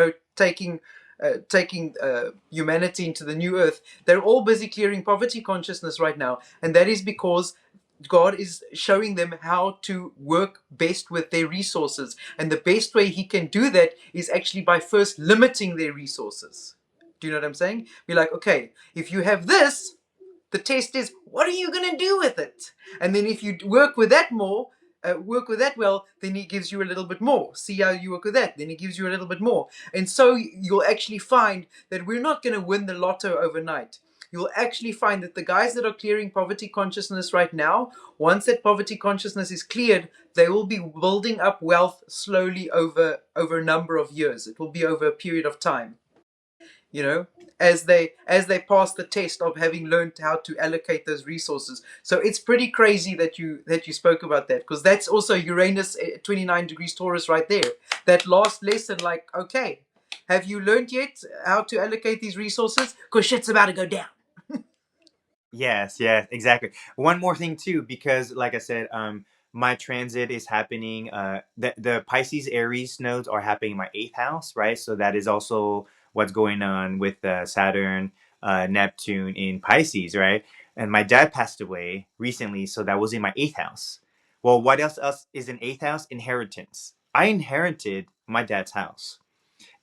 taking humanity into the new earth, they're all busy clearing poverty consciousness right now. And that is because God is showing them how to work best with their resources. And the best way he can do that is actually by first limiting their resources. Do you know what I'm saying? Be like, okay, if you have this, the test is, what are you going to do with it? And then if you work with that more, work with that well, then he gives you a little bit more. See how you work with that, then he gives you a little bit more. And so you'll actually find that we're not going to win the lotto overnight. You'll actually find that the guys that are clearing poverty consciousness right now, once that poverty consciousness is cleared, they will be building up wealth slowly over a number of years. It will be over a period of time, as they pass the test of having learned how to allocate those resources. So it's pretty crazy that you spoke about that, because that's also Uranus 29 degrees Taurus right there. That last lesson, like, okay, have you learned yet how to allocate these resources? Because shit's about to go down. Yes, yes, exactly. One more thing too, because like I said, my transit is happening. The Pisces Aries nodes are happening in my eighth house, right? So that is also what's going on with Saturn, Neptune in Pisces, right? And my dad passed away recently, so that was in my eighth house. Well, what else is in eighth house? Inheritance. I inherited my dad's house,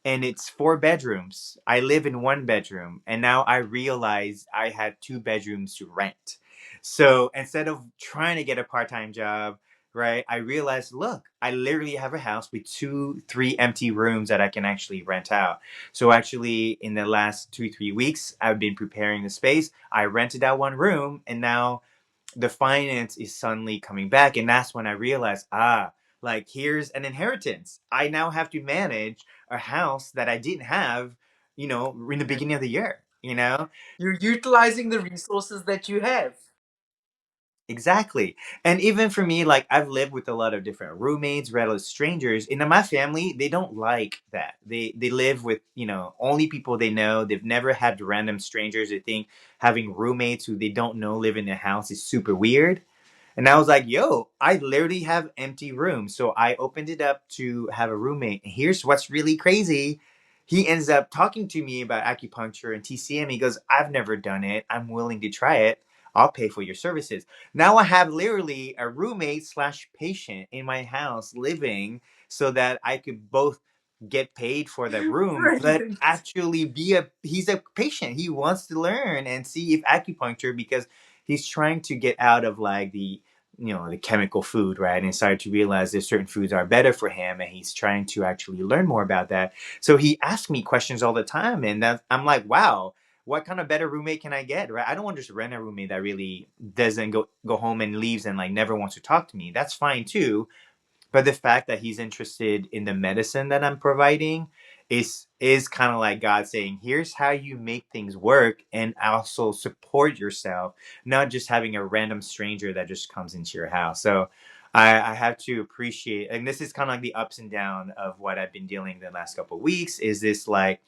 and it's 4 bedrooms. I live in 1 bedroom, and now I realize I had 2 bedrooms to rent. So instead of trying to get a part-time job, right, I realized, look, I literally have a house with 3 empty rooms that I can actually rent out. So actually, in the last 3 weeks, I've been preparing the space. I rented out 1 room, and now the finance is suddenly coming back. And that's when I realized, like, here's an inheritance. I now have to manage a house that I didn't have, in the beginning of the year. You're utilizing the resources that you have. Exactly. And even for me, like, I've lived with a lot of different roommates, relatives, strangers. And in my family, they don't like that. They live with, only people they know. They've never had random strangers. They think having roommates who they don't know live in their house is super weird. And I was like, yo, I literally have empty rooms. So I opened it up to have a roommate. And here's what's really crazy. He ends up talking to me about acupuncture and TCM. He goes, I've never done it. I'm willing to try it. I'll pay for your services. Now I have literally a roommate slash patient in my house living, so that I could both get paid for the room, but Brilliant. actually he's a patient. He wants to learn and see if acupuncture, because he's trying to get out of like the chemical food, right? And started to realize that certain foods are better for him, and he's trying to actually learn more about that. So he asks me questions all the time, and I'm like, wow, what kind of better roommate can I get, right? I don't want to just rent a roommate that really doesn't go home and leaves and like never wants to talk to me. That's fine too. But the fact that he's interested in the medicine that I'm providing is kind of like God saying, here's how you make things work and also support yourself, not just having a random stranger that just comes into your house. So I have to appreciate, and this is kind of like the ups and downs of what I've been dealing the last couple of weeks, is this like,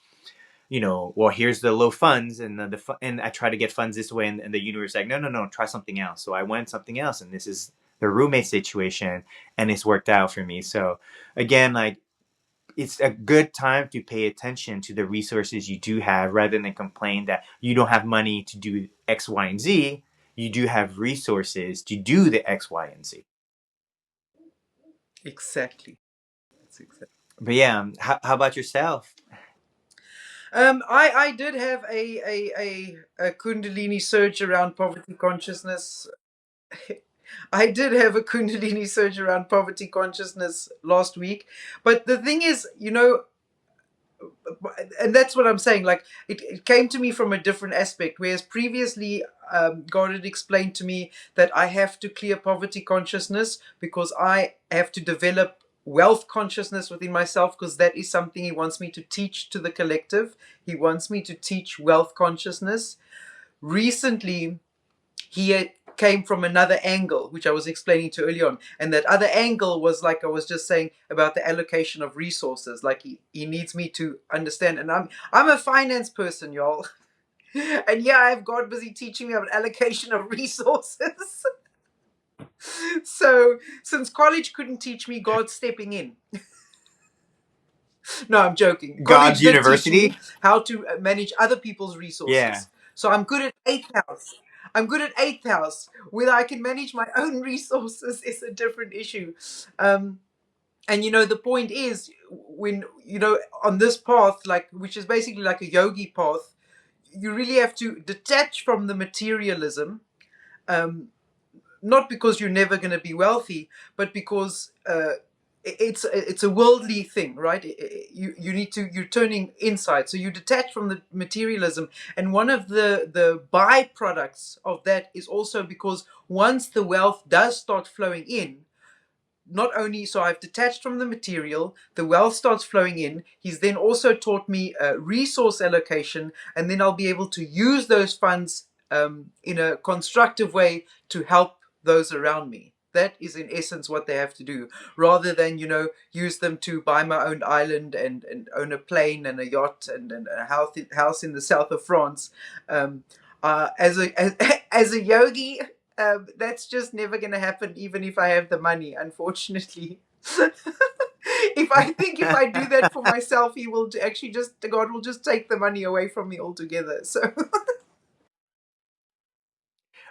well, here's the low funds, and and I try to get funds this way, and the universe is like, no, try something else. So I went something else, and this is the roommate situation, and it's worked out for me. So again, like, it's a good time to pay attention to the resources you do have, rather than complain that you don't have money to do X, Y, and Z, you do have resources to do the X, Y, and Z. Exactly. That's exactly. But yeah, how about yourself? I did have a Kundalini surge around poverty consciousness. I did have a Kundalini surge around poverty consciousness last week. But the thing is, and that's what I'm saying, like it came to me from a different aspect, whereas previously God had explained to me that I have to clear poverty consciousness because I have to develop wealth consciousness within myself, because that is something he wants me to teach to the collective. He wants me to teach wealth consciousness. Recently he came from another angle, which I was explaining to early on. And that other angle was, like I was just saying, about the allocation of resources. Like he needs me to understand. And I'm a finance person, y'all. And yeah, I have God busy teaching me about allocation of resources. So since college couldn't teach me, God's stepping in. No, I'm joking. God's College did teach university? me how to manage other people's resources. Yeah. So I'm good at eighth house. I'm good at eighth house. Whether I can manage my own resources is a different issue. And the point is, when on this path, like, which is basically like a yogi path, you really have to detach from the materialism. Not because you're never going to be wealthy, but because it's a worldly thing, right? You're turning inside, so you detach from the materialism. And one of the byproducts of that is also because once the wealth does start flowing in, not only so I've detached from the material, the wealth starts flowing in. He's then also taught me resource allocation, and then I'll be able to use those funds in a constructive way to help those around me. That is in essence what they have to do, rather than use them to buy my own island and own a plane and a yacht and a house in the south of France. As a yogi, that's just never going to happen, even if I have the money, unfortunately. If I do that for myself, he will actually God will just take the money away from me altogether. So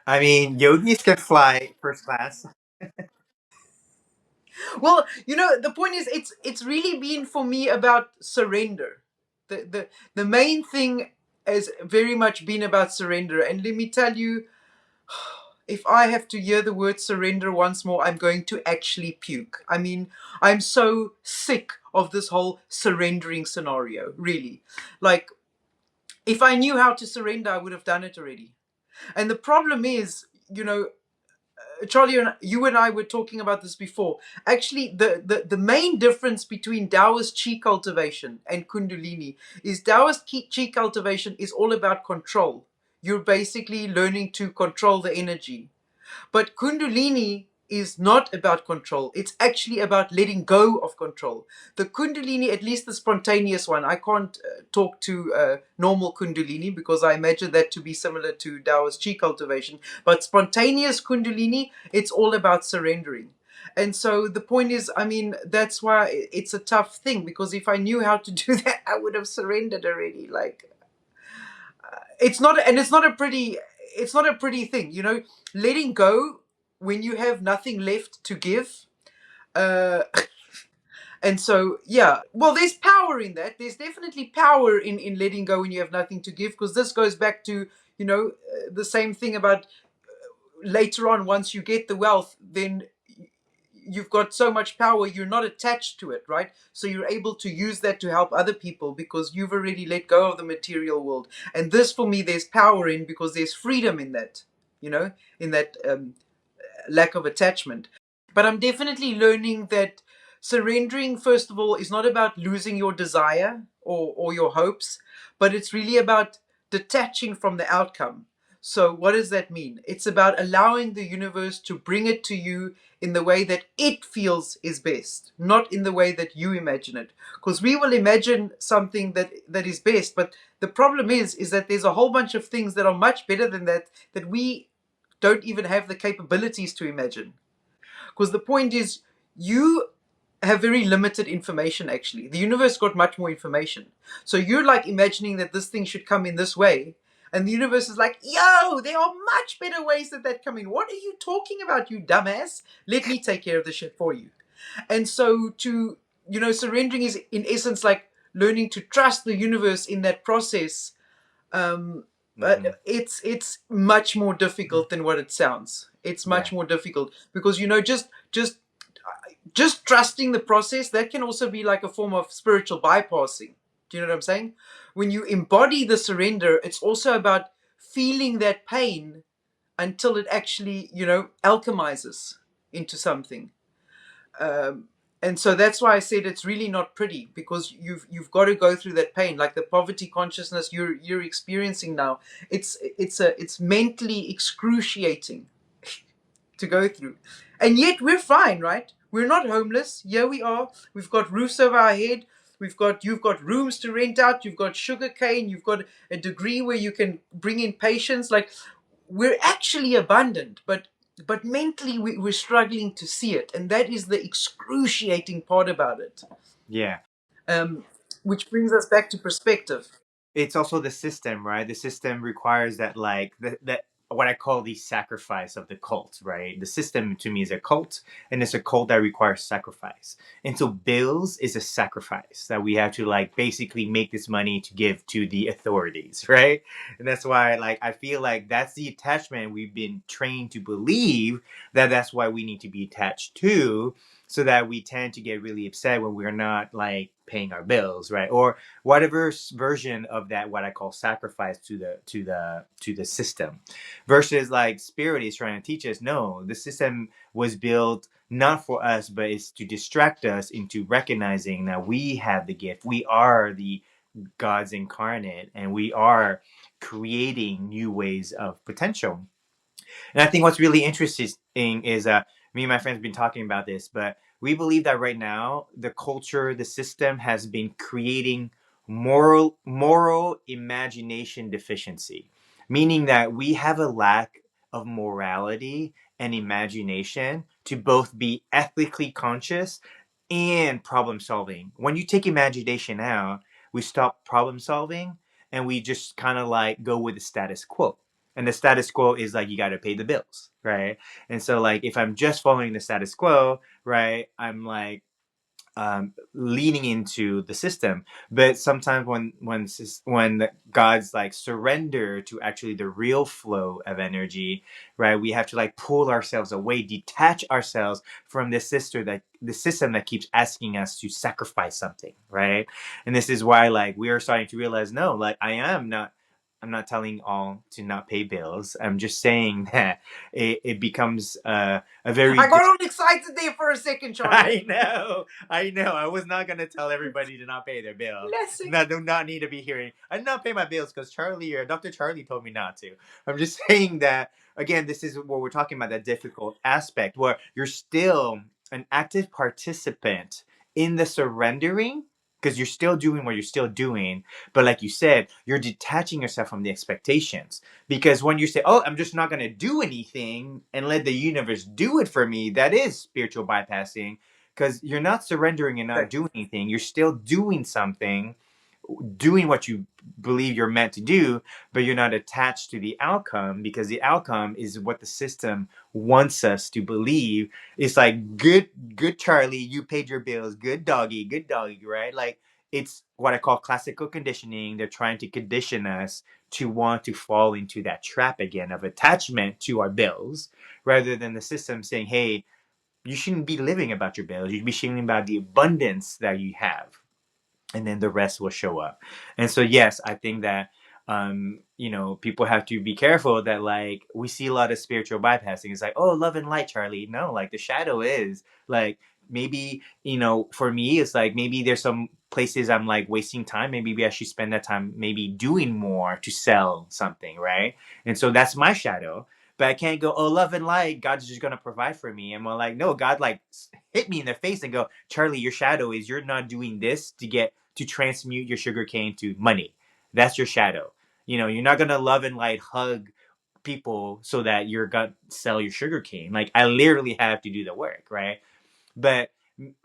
I mean, yogis can fly first class. well, the point is, it's really been for me about surrender. The main thing has very much been about surrender. And let me tell you, if I have to hear the word surrender once more, I'm going to actually puke. I mean, I'm so sick of this whole surrendering scenario, really. Like, if I knew how to surrender, I would have done it already. And the problem is, Charlie, you and I were talking about this before. Actually, the main difference between Taoist chi cultivation and Kundalini is Taoist chi cultivation is all about control. You're basically learning to control the energy. But Kundalini is not about control. It's actually about letting go of control. The Kundalini, at least the spontaneous one, I can't talk to normal Kundalini because I imagine that to be similar to Taoist chi cultivation. But spontaneous Kundalini, it's all about surrendering. And so the point is, I mean, that's why it's a tough thing, because if I knew how to do that, I would have surrendered already. Like, it's not a pretty thing, letting go when you have nothing left to give. And so, yeah, well, there's power in that. There's definitely power in letting go when you have nothing to give, because this goes back to the same thing about later on, once you get the wealth, then you've got so much power, you're not attached to it, right? So you're able to use that to help other people because you've already let go of the material world. And this, for me, there's power in, because there's freedom in that, in that lack of attachment. But I'm definitely learning that surrendering, first of all, is not about losing your desire or your hopes, but it's really about detaching from the outcome. So what does that mean? It's about allowing the universe to bring it to you in the way that it feels is best, not in the way that you imagine it. Because we will imagine something that is best, but the problem is that there's a whole bunch of things that are much better than that we don't even have the capabilities to imagine. Because the point is, you have very limited information, actually. The universe got much more information. So you're like imagining that this thing should come in this way. And the universe is like, yo, there are much better ways that come in. What are you talking about, you dumbass? Let me take care of the shit for you. And so surrendering is in essence like learning to trust the universe in that process. Hmm. But it's much more difficult than what it sounds. It's Yeah. much more difficult because just trusting the process, that can also be like a form of spiritual bypassing. Do you know what I'm saying? When you embody the surrender, it's also about feeling that pain until it actually, alchemizes into something. And so that's why I said it's really not pretty, because you've got to go through that pain, like the poverty consciousness you're experiencing now. It's mentally excruciating to go through, and yet we're fine, right? We're not homeless. Here we are. We've got roofs over our head. You've got rooms to rent out. You've got sugar cane. You've got a degree where you can bring in patients. Like, we're actually abundant, but mentally we're struggling to see it, and that is the excruciating part about it. Yeah. um, which brings us back to perspective. It's also the system, right? The system requires that, like, that what I call the sacrifice of the cult, right? The system to me is a cult, and it's a cult that requires sacrifice. And so bills is a sacrifice that we have to, like, basically make this money to give to the authorities, right? And that's why, like, I feel like that's the attachment we've been trained to believe, that that's why we need to be attached to, so that we tend to get really upset when we're not, like, paying our bills, right? Or whatever version of that, what I call sacrifice to the system, versus, like, spirit is trying to teach us, no, the system was built not for us, but it's to distract us into recognizing that we have the gift, we are the gods incarnate, and we are creating new ways of potential. And I think what's really interesting is, me and my friends have been talking about this, but we believe that right now the culture, the system has been creating moral imagination deficiency, meaning that we have a lack of morality and imagination to both be ethically conscious and problem solving. When you take imagination out, we stop problem solving, and we just kind of like go with the status quo. And the status quo is like, you got to pay the bills, right? And so, like, if I'm just following the status quo, right, I'm like, leaning into the system. But sometimes when the gods, like, surrender to actually the real flow of energy, right, we have to, like, pull ourselves away, detach ourselves from the system that keeps asking us to sacrifice something, right? And this is why, like, we are starting to realize, no, like, I'm not telling all to not pay bills. I'm just saying that it becomes a very I got all excited there for a second, Charlie. I know. I know. I was not gonna tell everybody to not pay their bills. Blessing. No, do not need to be hearing. I did not pay my bills because Charlie or Dr. Charlie told me not to. I'm just saying that, again, this is what we're talking about, that difficult aspect where you're still an active participant in the surrendering, because you're still doing what you're still doing. But like you said, you're detaching yourself from the expectations. Because when you say, oh, I'm just not going to do anything and let the universe do it for me, that is spiritual bypassing, because you're not surrendering and not doing anything. You're still doing something, doing what you believe you're meant to do, but you're not attached to the outcome, because the outcome is what the system wants us to believe. It's like, good Charlie, you paid your bills, good doggy, right? Like, it's what I call classical conditioning. They're trying to condition us to want to fall into that trap again of attachment to our bills, rather than the system saying, hey, you shouldn't be living about your bills, you should be living about the abundance that you have, and then the rest will show up. And so, yes, I think that, people have to be careful that, like, we see a lot of spiritual bypassing. It's like, oh, love and light, Charlie. No, like, the shadow is like, maybe, for me, it's like, maybe there's some places I'm, like, wasting time. Maybe I should spend that time maybe doing more to sell something, right? And so that's my shadow. But I can't go, oh, love and light, God's just gonna provide for me. And I'm like, no, God, like, hit me in the face and go, Charlie, your shadow is you're not doing this to transmute your sugar cane to money. That's your shadow. You're not gonna love and light hug people so that you're gonna sell your sugar cane. Like, I literally have to do the work, right? But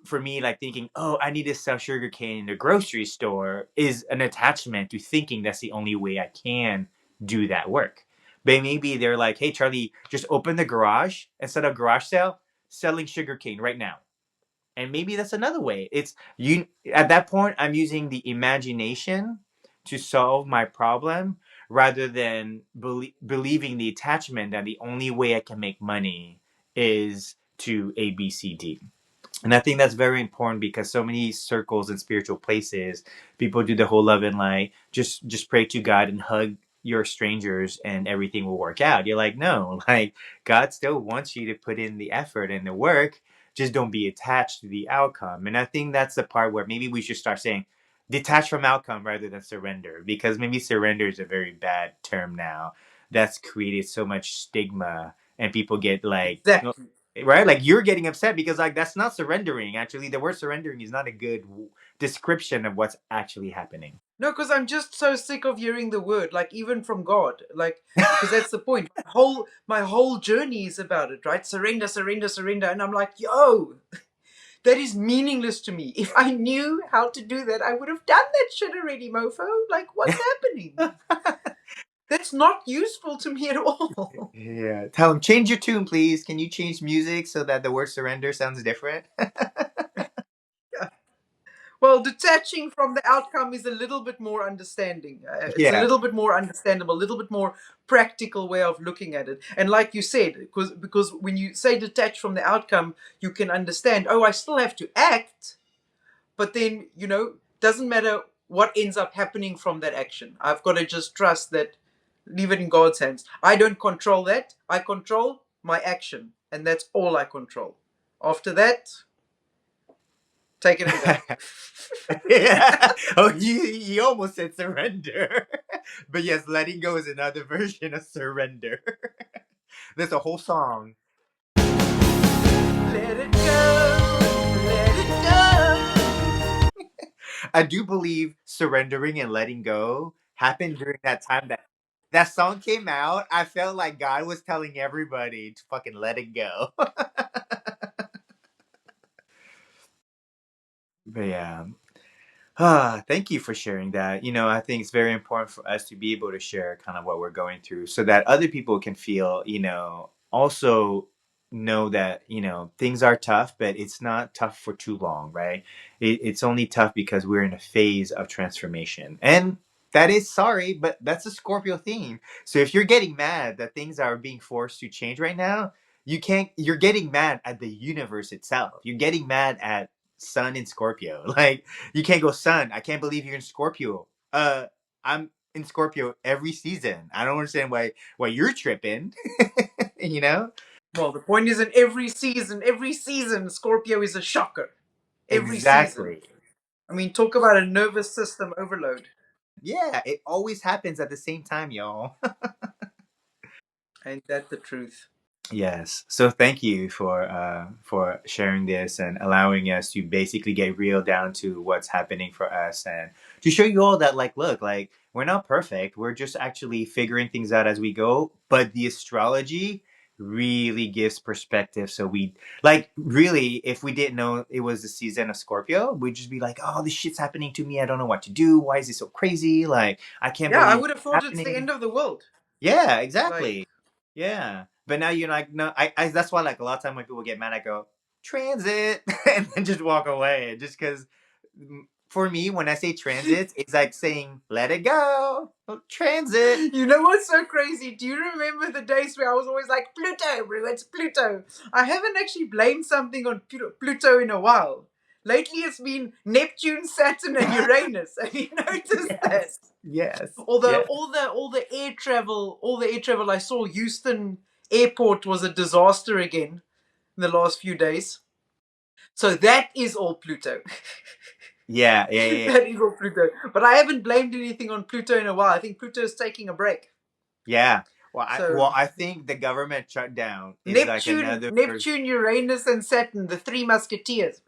for me, like, thinking, oh, I need to sell sugarcane in the grocery store is an attachment to thinking that's the only way I can do that work. But maybe they're like, hey, Charlie, just open the garage and set a garage sale selling sugarcane right now. And maybe that's another way. It's you at that point, I'm using the imagination to solve my problem rather than believing the attachment that the only way I can make money is to A, B, C, D. And I think that's very important because so many circles and spiritual places, people do the whole love and light, just pray to God and hug your strangers and everything will work out. You're like, no, like God still wants you to put in the effort and the work. Just don't be attached to the outcome. And I think that's the part where maybe we should start saying detach from outcome rather than surrender, because maybe surrender is a very bad term now that's created so much stigma and people get like, Exactly. right, like you're getting upset because like that's not surrendering. Actually, the word surrendering is not a good description of what's actually happening. No, because I'm just so sick of hearing the word, like even from God, like because that's the point. My whole journey is about it, right? Surrender, surrender, surrender, and I'm like, yo, that is meaningless to me. If I knew how to do that, I would have done that shit already, mofo. Like, what's happening? That's not useful to me at all. Yeah, tell him change your tune, please. Can you change music so that the word surrender sounds different? Well, detaching from the outcome is a little bit more understanding. It's a Yeah. little bit more understandable, a little bit more practical way of looking at it. And like you said, because when you say detach from the outcome, you can understand, oh, I still have to act, but then, doesn't matter what ends up happening from that action. I've got to just trust that, leave it in God's hands. I don't control that. I control my action, and that's all I control. After that, take it and go. Yeah. Oh, you almost said surrender. But yes, letting go is another version of surrender. There's a whole song. Let it go, let it go. I do believe surrendering and letting go happened during that time that song came out. I felt like God was telling everybody to fucking let it go. But yeah. Thank you for sharing that. I think it's very important for us to be able to share kind of what we're going through so that other people can feel, also know that, things are tough, but it's not tough for too long, right? It's only tough because we're in a phase of transformation. And that is sorry, but that's a Scorpio theme. So if you're getting mad that things are being forced to change right now, you're getting mad at the universe itself. You're getting mad at Sun in Scorpio. Like, you can't go, Sun, I can't believe you're in Scorpio. I'm in Scorpio every season. I don't understand why you're tripping. you know? Well, the point is, in every season, Scorpio is a shocker. Every season. Exactly. I mean, talk about a nervous system overload. Yeah, it always happens at the same time, y'all. Ain't that the truth? Yes. So thank you for sharing this and allowing us to basically get real down to what's happening for us and to show you all that like look, like we're not perfect. We're just actually figuring things out as we go, but the astrology really gives perspective. So we like really if we didn't know it was the season of Scorpio, we'd just be like, "Oh, this shit's happening to me. I don't know what to do. Why is it so crazy? Like I can't Yeah, I believe would it's have thought it's the happening." end of the world. Yeah, Like, exactly. Yeah. But now you're like, no, I that's why like a lot of time when people get mad, I go, transit and then just walk away. Just because for me, when I say transit, it's like saying, let it go. Oh, transit. you know what's so crazy? Do you remember the days where I was always like, Pluto, bro, it's Pluto? I haven't actually blamed something on Pluto in a while. Lately, it's been Neptune, Saturn, and Uranus. Have you noticed that? Yes. Yes. Although Yes. all the air travel I saw, Houston Airport was a disaster again in the last few days. So that is all Pluto. Yeah. Yeah. Yeah. That is all Pluto. But I haven't blamed anything on Pluto in a while. I think Pluto is taking a break. Yeah. Well, So I think the government shutdown is like Neptune, another. Neptune, Uranus, and Saturn, the three musketeers.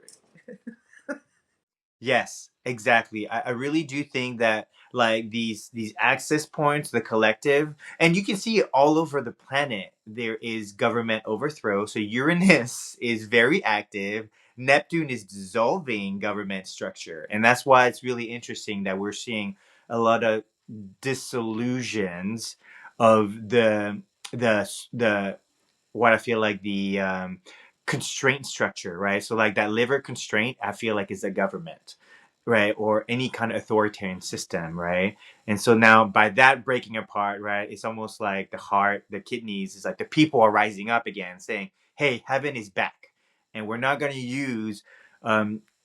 Yes, exactly. I really do think that like these access points, the collective, and you can see it all over the planet. There is government overthrow. So Uranus is very active. Neptune is dissolving government structure, and that's why it's really interesting that we're seeing a lot of disillusions of the what I feel like the constraint structure, right? So like that liver constraint, I feel like is the government, right, or any kind of authoritarian system, right? And so now by that breaking apart, right, it's almost like the heart, the kidneys, is like the people are rising up again, saying, "Hey, heaven is back, and we're not going to use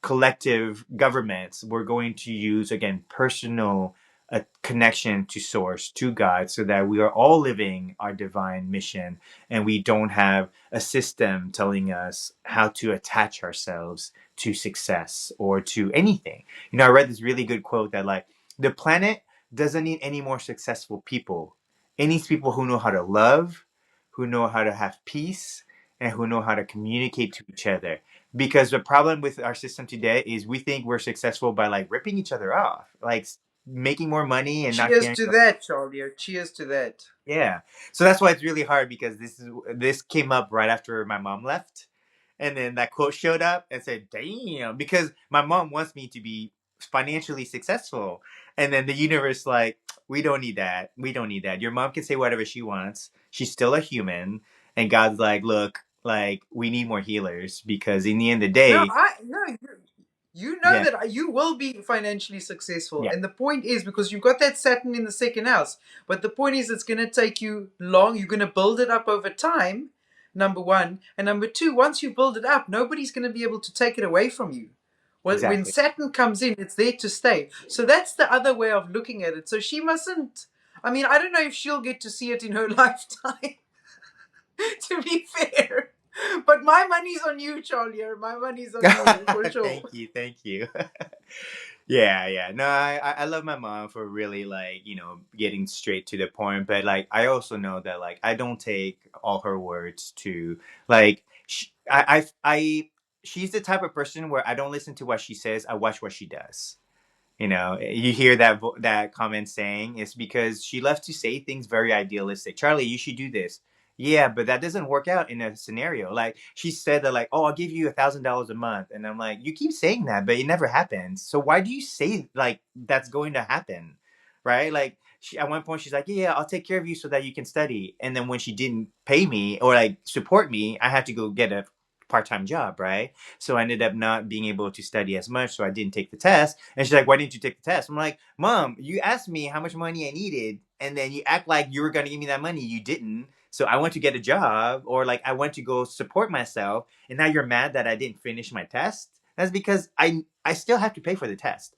collective governments. We're going to use again personal." A connection to source, to God, so that we are all living our divine mission and we don't have a system telling us how to attach ourselves to success or to anything. I read this really good quote that like the planet doesn't need any more successful people. It needs people who know how to love, who know how to have peace, and who know how to communicate to each other. Because the problem with our system today is we think we're successful by like ripping each other off, like making more money and not Cheers caring. to that, Charlie. Cheers to that. Yeah. So that's why it's really hard because this came up right after my mom left. And then that quote showed up and said, "Damn," because my mom wants me to be financially successful. And then the universe like, "We don't need that. We don't need that. Your mom can say whatever she wants. She's still a human." And God's like, "Look, like we need more healers because in the end of the No, day, you know yeah, that you will be financially successful. yeah, And the point is because you've got that Saturn in the second house. But the point is it's going to take you long. You're going to build it up over time, number one. And number two, once you build it up, nobody's going to be able to take it away from you. Well, when exactly." Saturn comes in, it's there to stay. So that's the other way of looking at it. So she mustn't. I mean, I don't know if she'll get to see it in her lifetime, to be fair. But my money's on you, Charlie. My money's on you, for sure. Thank you. Yeah, yeah. No, I love my mom for really like, getting straight to the point. But like, I also know that like, I don't take all her words to like, she's the type of person where I don't listen to what she says. I watch what she does. You hear that comment saying it's because she loves to say things very idealistic. Charlie, you should do this. Yeah, but that doesn't work out in a scenario. Like she said that, like, oh, I'll give you $1,000 a month, and I'm like, you keep saying that, but it never happens. So why do you say like that's going to happen, right? Like at one point she's like, yeah, I'll take care of you so that you can study, and then when she didn't pay me or like support me, I had to go get a part-time job, right? So I ended up not being able to study as much, so I didn't take the test. And she's like, why didn't you take the test? I'm like, Mom, you asked me how much money I needed, and then you act like you were going to give me that money. You didn't. So I went to get a job, or like I went to go support myself, and now you're mad that I didn't finish my test. That's because I still have to pay for the test.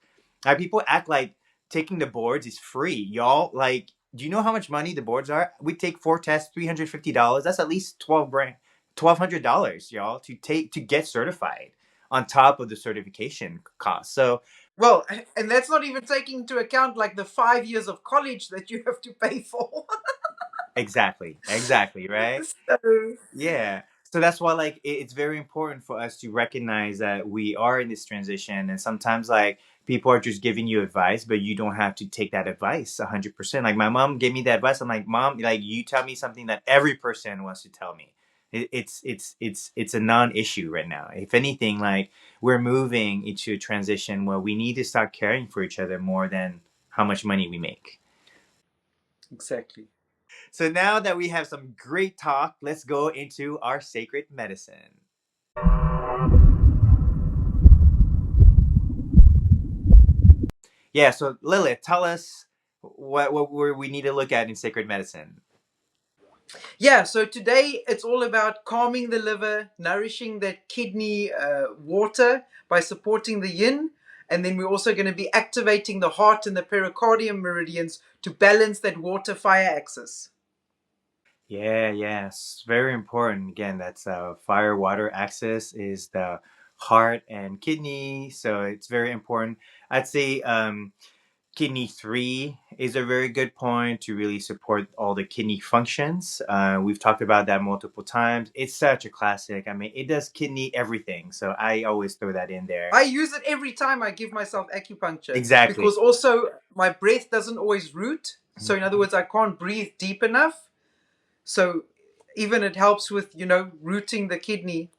People act like taking the boards is free, y'all. Like, do you know how much money the boards are? We take 4 tests, $350. That's at least 12 grand. $1,200, y'all, to get certified on top of the certification cost. So Well, and that's not even taking into account like the 5 years of college that you have to pay for. exactly, right? So, Yeah. So that's why like it's very important for us to recognize that we are in this transition, and sometimes like people are just giving you advice, but you don't have to take that advice 100%. Like my mom gave me that advice. I'm like, Mom, like you tell me something that every person wants to tell me. It's a non-issue right now. If anything, like we're moving into a transition where we need to start caring for each other more than how much money we make. exactly. So now that we have some great talk, let's go into our sacred medicine. Yeah, so Lilith, tell us what we need to look at in sacred medicine. Yeah, so today it's all about calming the liver, nourishing that kidney water by supporting the yin. And then we're also going to be activating the heart and the pericardium meridians to balance that water fire axis. Yeah, yes, very important. Again, that's fire water axis is the heart and kidney, so it's very important. I'd say kidney 3 is a very good point to really support all the kidney functions. We've talked about that multiple times. It's such a classic. I mean, it does kidney everything, so I always throw that in there. I use it every time I give myself acupuncture Exactly. because also my breath doesn't always root. So in other words, I can't breathe deep enough. So even it helps with, rooting the kidney,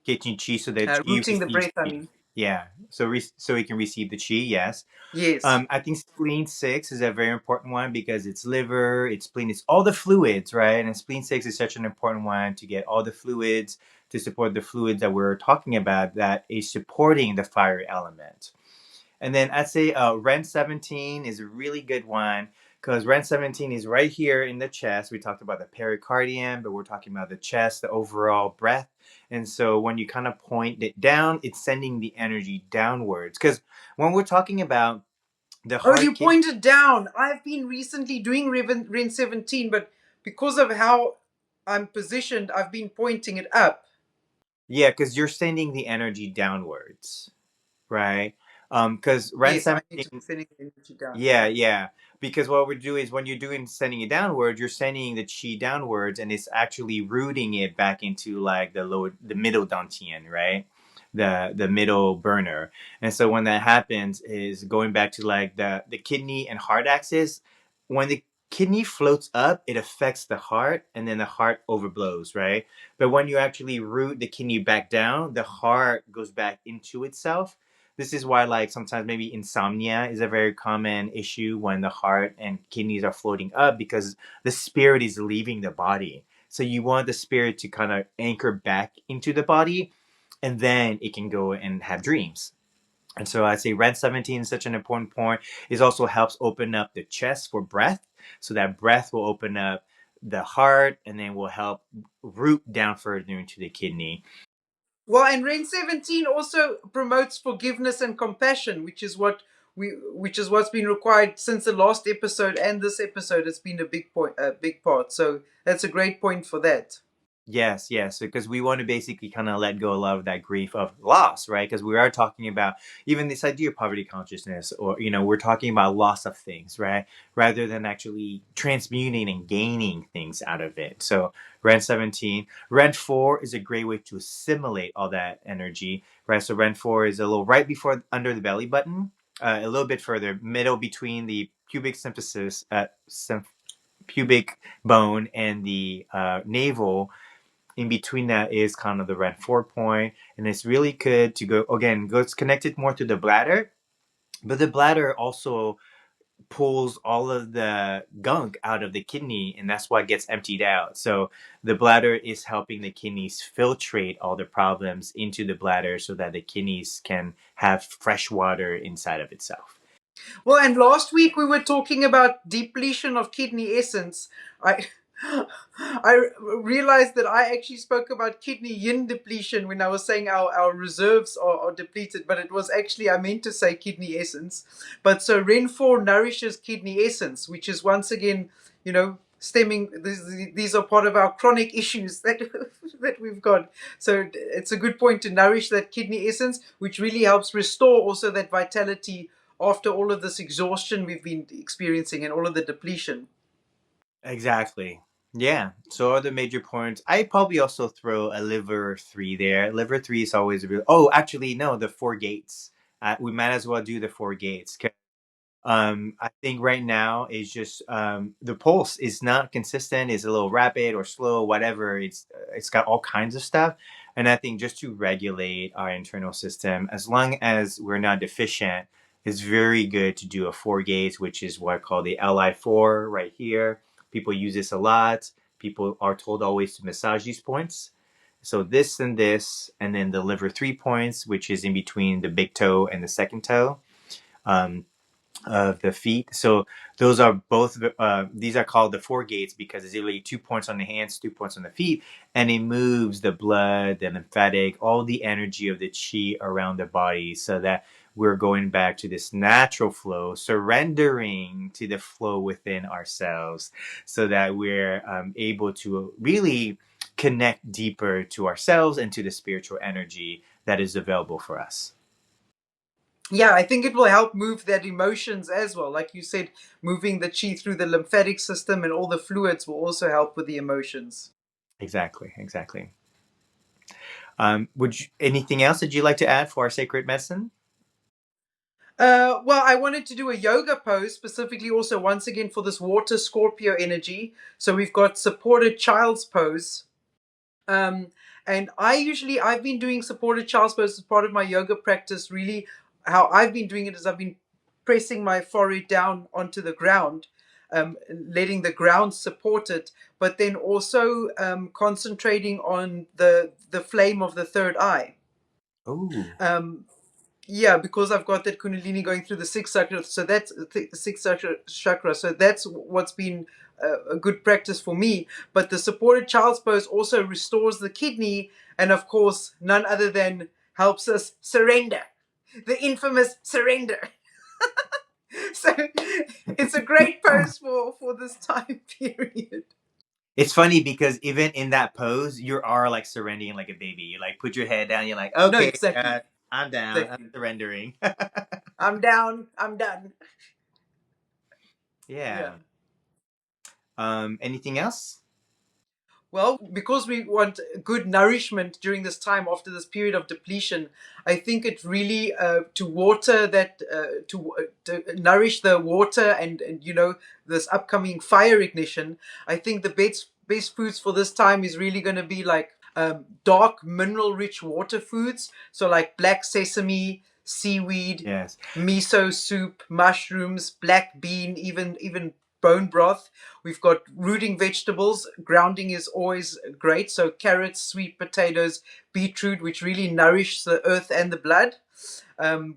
Kidney chi, so that you rooting the receive breath, I chi. mean. Yeah. So he can receive the chi. Yes. Yes. I think spleen 6 is a very important one because it's liver, it's spleen, it's all the fluids, right? And spleen 6 is such an important one to get all the fluids to support the fluids that we're talking about that is supporting the fire element. And then I'd say Ren 17 is a really good one because Ren 17 is right here in the chest. We talked about the pericardium, but we're talking about the chest, the overall breath. And so when you kind of point it down, it's sending the energy downwards. Because when we're talking about the Oh, you heart kidney, pointed down. I've been recently doing Ren 17, but because of how I'm positioned, I've been pointing it up. yeah, because you're sending the energy downwards, right? Because Ren Yes, I need to be 17. sending the energy down. Yeah, yeah. Because what we do is when you're doing sending it downwards, you're sending the chi downwards, and it's actually rooting it back into like the middle dantian, right? The middle burner. And so when that happens, is going back to like the kidney and heart axis. When the kidney floats up, it affects the heart, and then the heart overblows, right? But when you actually root the kidney back down, the heart goes back into itself. This is why like sometimes maybe insomnia is a very common issue when the heart and kidneys are floating up because the spirit is leaving the body. So you want the spirit to kind of anchor back into the body, and then it can go and have dreams. And so I'd say red 17 is such an important point. It also helps open up the chest for breath. So that breath will open up the heart and then will help root down further into the kidney. Well, and Ren 17 also promotes forgiveness and compassion, which is what's been required since the last episode and this episode. It's been a big part. So that's a great point for that. Yes, yes, because we want to basically kind of let go a lot of that grief of loss, right? Because we are talking about even this idea of poverty consciousness, or we're talking about loss of things, right? Rather than actually transmuting and gaining things out of it. So, Rent 17, Rent 4 is a great way to assimilate all that energy, right? So, Rent 4 is a little right before under the belly button, a little bit further, middle between the pubic symphysis, pubic bone and the navel. In between that is kind of the red 4 point, and it's really good to go again. It's connected more to the bladder, but the bladder also pulls all of the gunk out of the kidney, and that's why it gets emptied out. So the bladder is helping the kidneys filtrate all the problems into the bladder so that the kidneys can have fresh water inside of itself. Well, and last week we were talking about depletion of kidney essence. I I realized that I actually spoke about kidney yin depletion when I was saying our reserves are depleted, but it was actually, I meant to say kidney essence. But so Ren 4 nourishes kidney essence, which is once again, stemming, these are part of our chronic issues that that we've got. So it's a good point to nourish that kidney essence, which really helps restore also that vitality after all of this exhaustion we've been experiencing and all of the depletion. Exactly. Yeah. So are the major points. I probably also throw a liver 3 there. Liver 3 is always a real. Oh, actually, no, the four gates. We might as well do the four gates. I think right now is just the pulse is not consistent. Is a little rapid or slow, whatever. It's got all kinds of stuff, and I think just to regulate our internal system, as long as we're not deficient, it's very good to do a four gates, which is what I call the LI4 right here. People use this a lot. People are told always to massage these points. So this, and then the liver 3 points, which is in between the big toe and the second toe. Of the feet. So those are both, these are called the four gates because it's literally 2 points on the hands, 2 points on the feet, and it moves the blood, the lymphatic, all the energy of the chi around the body so that we're going back to this natural flow, surrendering to the flow within ourselves so that we're able to really connect deeper to ourselves and to the spiritual energy that is available for us. Yeah, I think it will help move that emotions as well. Like you said, moving the chi through the lymphatic system and all the fluids will also help with the emotions. Exactly, exactly. Anything else that you'd like to add for our sacred medicine? Well, I wanted to do a yoga pose specifically also once again for this water Scorpio energy. So we've got supported child's pose. Um, And I've been doing supported child's pose as part of my yoga practice. Really, how I've been doing it is I've been pressing my forehead down onto the ground, letting the ground support it, but then also concentrating on the flame of the third eye. Oh, Um, yeah, because I've got that kundalini going through the sixth chakra, so that's the sixth chakra. So that's what's been a good practice for me. But the supported child's pose also restores the kidney, and of course, none other than helps us surrender, the infamous surrender. So it's a great pose for this time period. it's funny because even in that pose, you are like surrendering like a baby. You like put your head down. You're like, No, okay, exactly, I'm down. I'm exactly. surrendering. I'm down. I'm done. Yeah. Yeah. Anything else? Well, because we want good nourishment during this time after this period of depletion, I think it really to water that to nourish the water and this upcoming fire ignition. I think the best foods for this time is really going to be like dark mineral rich water foods, so like black sesame, seaweed, Yes. miso soup, mushrooms, black bean, even bone broth. We've got rooting vegetables. Grounding is always great. So carrots, sweet potatoes, beetroot, which really nourish the earth and the blood.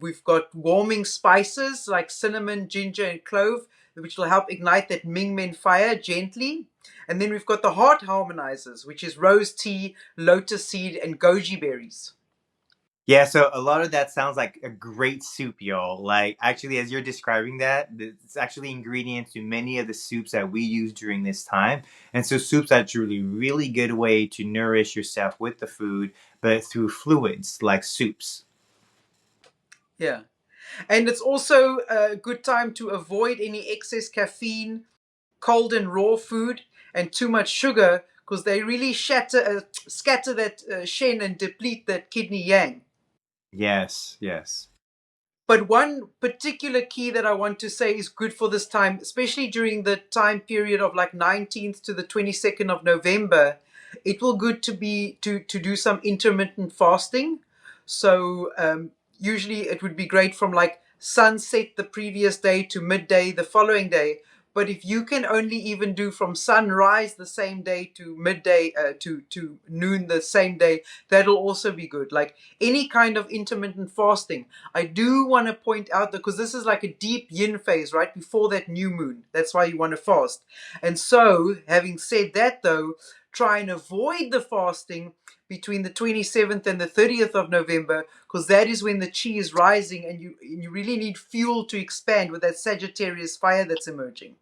We've got warming spices like cinnamon, ginger, and clove, which will help ignite that Ming Men fire gently. And then we've got the heart harmonizers, which is rose tea, lotus seed, and goji berries. Yeah, so a lot of that sounds like a great soup, y'all. Like, actually, as you're describing that, it's actually ingredients to many of the soups that we use during this time. And so, soup's actually a really good way to nourish yourself with the food, but through fluids like soups. Yeah. And it's also a good time to avoid any excess caffeine, cold and raw food, and too much sugar, because they really scatter that shen and deplete that kidney yang. Yes, yes. But one particular key that I want to say is good for this time, especially during the time period of like 19th to the 22nd of November, it will good to be to do some intermittent fasting. So usually it would be great from like sunset the previous day to midday the following day. But if you can only even do from sunrise the same day to midday to noon the same day, that'll also be good. Like any kind of intermittent fasting. I do want to point out that because this is like a deep yin phase right before that new moon. That's why you want to fast. And so, having said that though, try and avoid the fasting between the 27th and the 30th of November, because that is when the chi is rising and you really need fuel to expand with that Sagittarius fire that's emerging.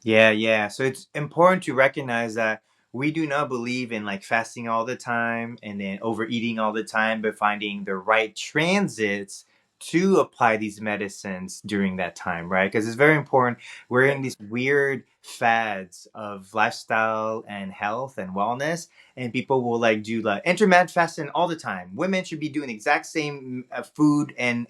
Yeah, yeah. So it's important to recognize that we do not believe in like fasting all the time and then overeating all the time, but finding the right transits to apply these medicines during that time, right? Because it's very important. We're in these weird fads of lifestyle and health and wellness, and people will like do like intermittent fasting all the time. Women should be doing the exact same food and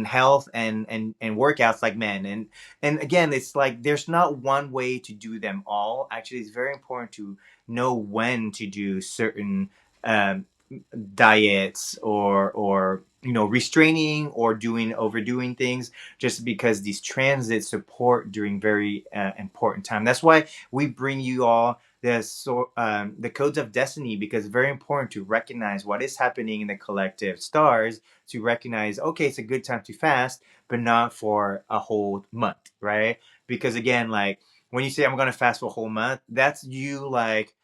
health and workouts like men, and again, it's like there's not one way to do them all. Actually, it's very important to know when to do certain um, diets or restraining or doing overdoing things, just because these transits support during very important time. That's why we bring you all the codes of destiny, because it's very important to recognize what is happening in the collective stars, to recognize, okay, it's a good time to fast, but not for a whole month, right? Because again, like when you say I'm gonna fast for a whole month, that's you like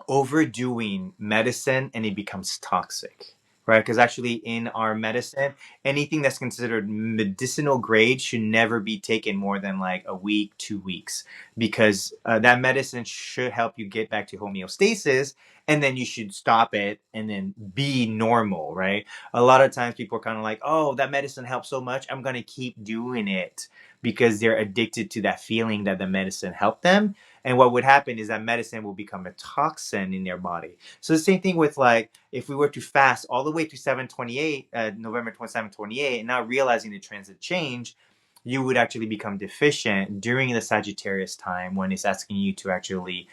overdoing medicine and it becomes toxic, right? Because actually in our medicine, anything that's considered medicinal grade should never be taken more than like a week, 2 weeks, because that medicine should help you get back to homeostasis, and then you should stop it and then be normal, right? A lot of times people are kind of like, oh, that medicine helps so much, I'm going to keep doing it, because they're addicted to that feeling that the medicine helped them. And what would happen is that medicine will become a toxin in their body. So the same thing with like, if we were to fast all the way to 728, November 27, 28, and not realizing the transit change, you would actually become deficient during the Sagittarius time when it's asking you to actually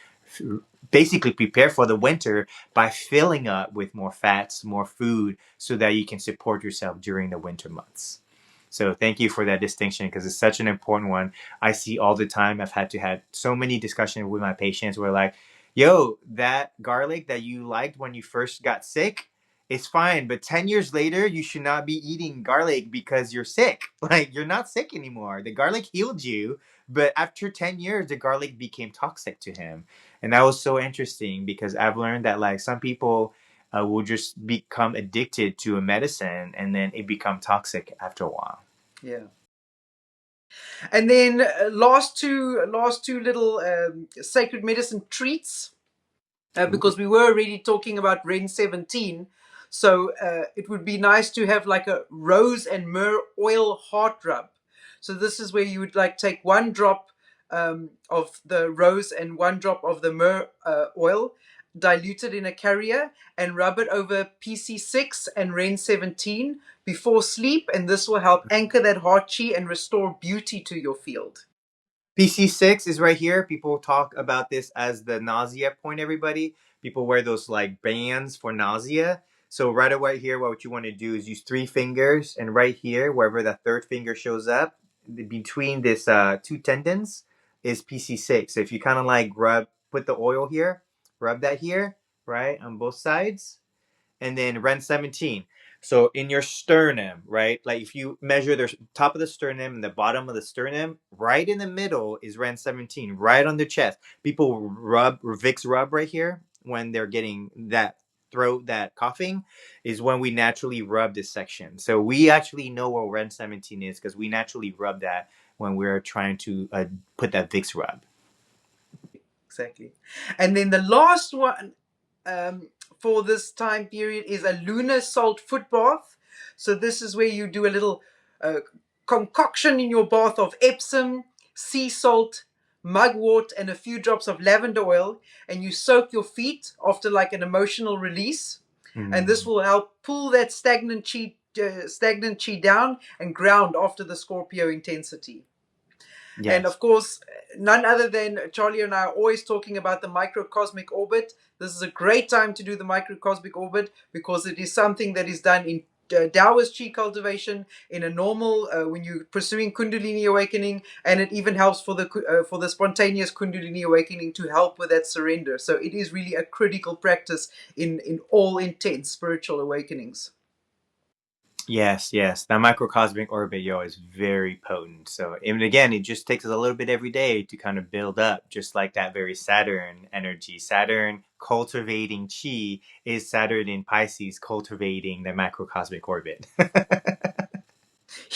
basically prepare for the winter by filling up with more fats, more food, so that you can support yourself during the winter months. So thank you for that distinction, because it's such an important one. I see all the time. I've had to have so many discussions with my patients where like, yo, that garlic that you liked when you first got sick, it's fine, but 10 years later, you should not be eating garlic because you're sick. Like, you're not sick anymore. The garlic healed you, but after 10 years, the garlic became toxic to him. And that was so interesting, because I've learned that like some people will just become addicted to a medicine, and then it become toxic after a while. Yeah. And then last two little sacred medicine treats, because we were already talking about Ren 17. So it would be nice to have like a rose and myrrh oil heart rub. So this is where you would like take 1 drop of the rose and 1 drop of the myrrh oil, diluted in a carrier, and rub it over PC6 and Ren 17 before sleep, and this will help anchor that heart chi and restore beauty to your field. PC6 is right here. People talk about this as the nausea point, everybody. People wear those like bands for nausea. So right away here, what you want to do is use 3 fingers, and right here, wherever the 3rd finger shows up, between this 2 tendons is PC6. So if you kind of like put the oil here, rub that here, right, on both sides, and then Ren 17. So in your sternum, right? Like if you measure the top of the sternum and the bottom of the sternum, right in the middle is Ren 17, right on the chest. People rub, Vicks rub right here when they're getting that throat, that coughing, is when we naturally rub this section. So we actually know where Ren 17 is because we naturally rub that when we're trying to put that Vicks rub. Exactly. And then the last one for this time period is a lunar salt foot bath. So this is where you do a little concoction in your bath of Epsom, sea salt, mugwort, and a few drops of lavender oil, and you soak your feet after like an emotional release. And this will help pull that stagnant chi down and ground after the Scorpio intensity. Yes. And of course, none other than Charlie and I are always talking about the microcosmic orbit. This is a great time to do the microcosmic orbit because it is something that is done in Taoist chi cultivation, in a normal when you're pursuing Kundalini awakening, and it even helps for the spontaneous Kundalini awakening to help with that surrender. So it is really a critical practice in all intense spiritual awakenings. Yes, that microcosmic orbit, is very potent. So, and again, it just takes us a little bit every day to kind of build up, just like that very Saturn energy. Saturn cultivating chi is Saturn in Pisces cultivating the macrocosmic orbit.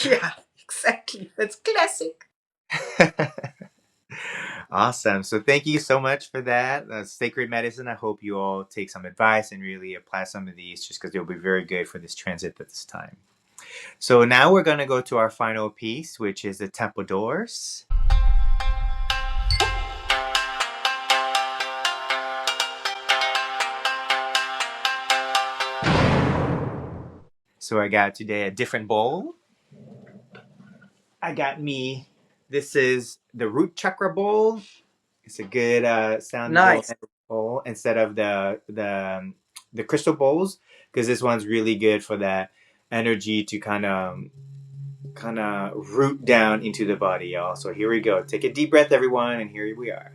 Yeah, exactly. That's classic. Awesome. So thank you so much for that. Sacred medicine. I hope you all take some advice and really apply some of these, just because they'll be very good for this transit at this time. So now we're going to go to our final piece, which is the temple doors. So I got today a different bowl. I got me, this is the root chakra bowl. It's a good sound bowl instead of the crystal bowls, because this one's really good for that energy to kind of root down into the body, y'all. So here we go. Take a deep breath, everyone, and here we are.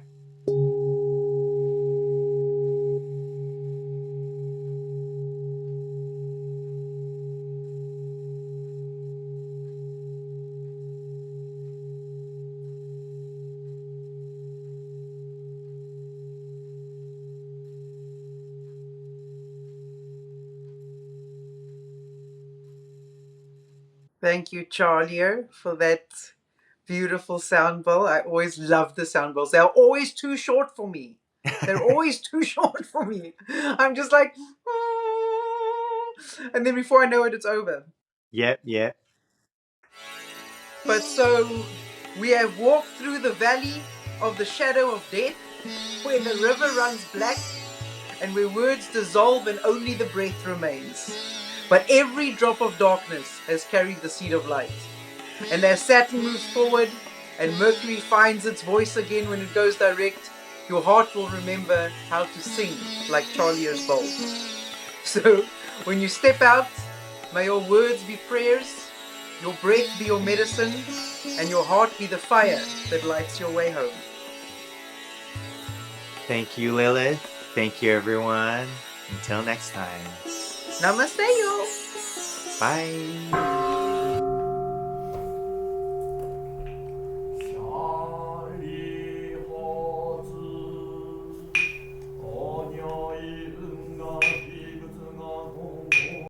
Thank you, Charlie, for that beautiful sound bowl. I always love the sound bowls. They're always too short for me. They're always too short for me. I'm just like, and then before I know it, it's over. Yep. But so we have walked through the valley of the shadow of death, where the river runs black and where words dissolve and only the breath remains. But every drop of darkness has carried the seed of light. And as Saturn moves forward and Mercury finds its voice again when it goes direct, your heart will remember how to sing like Charlier's bowl. So when you step out, may your words be prayers, your breath be your medicine, and your heart be the fire that lights your way home. Thank you, Lilith. Thank you, everyone. Until next time. Namaste, y'all. Bye.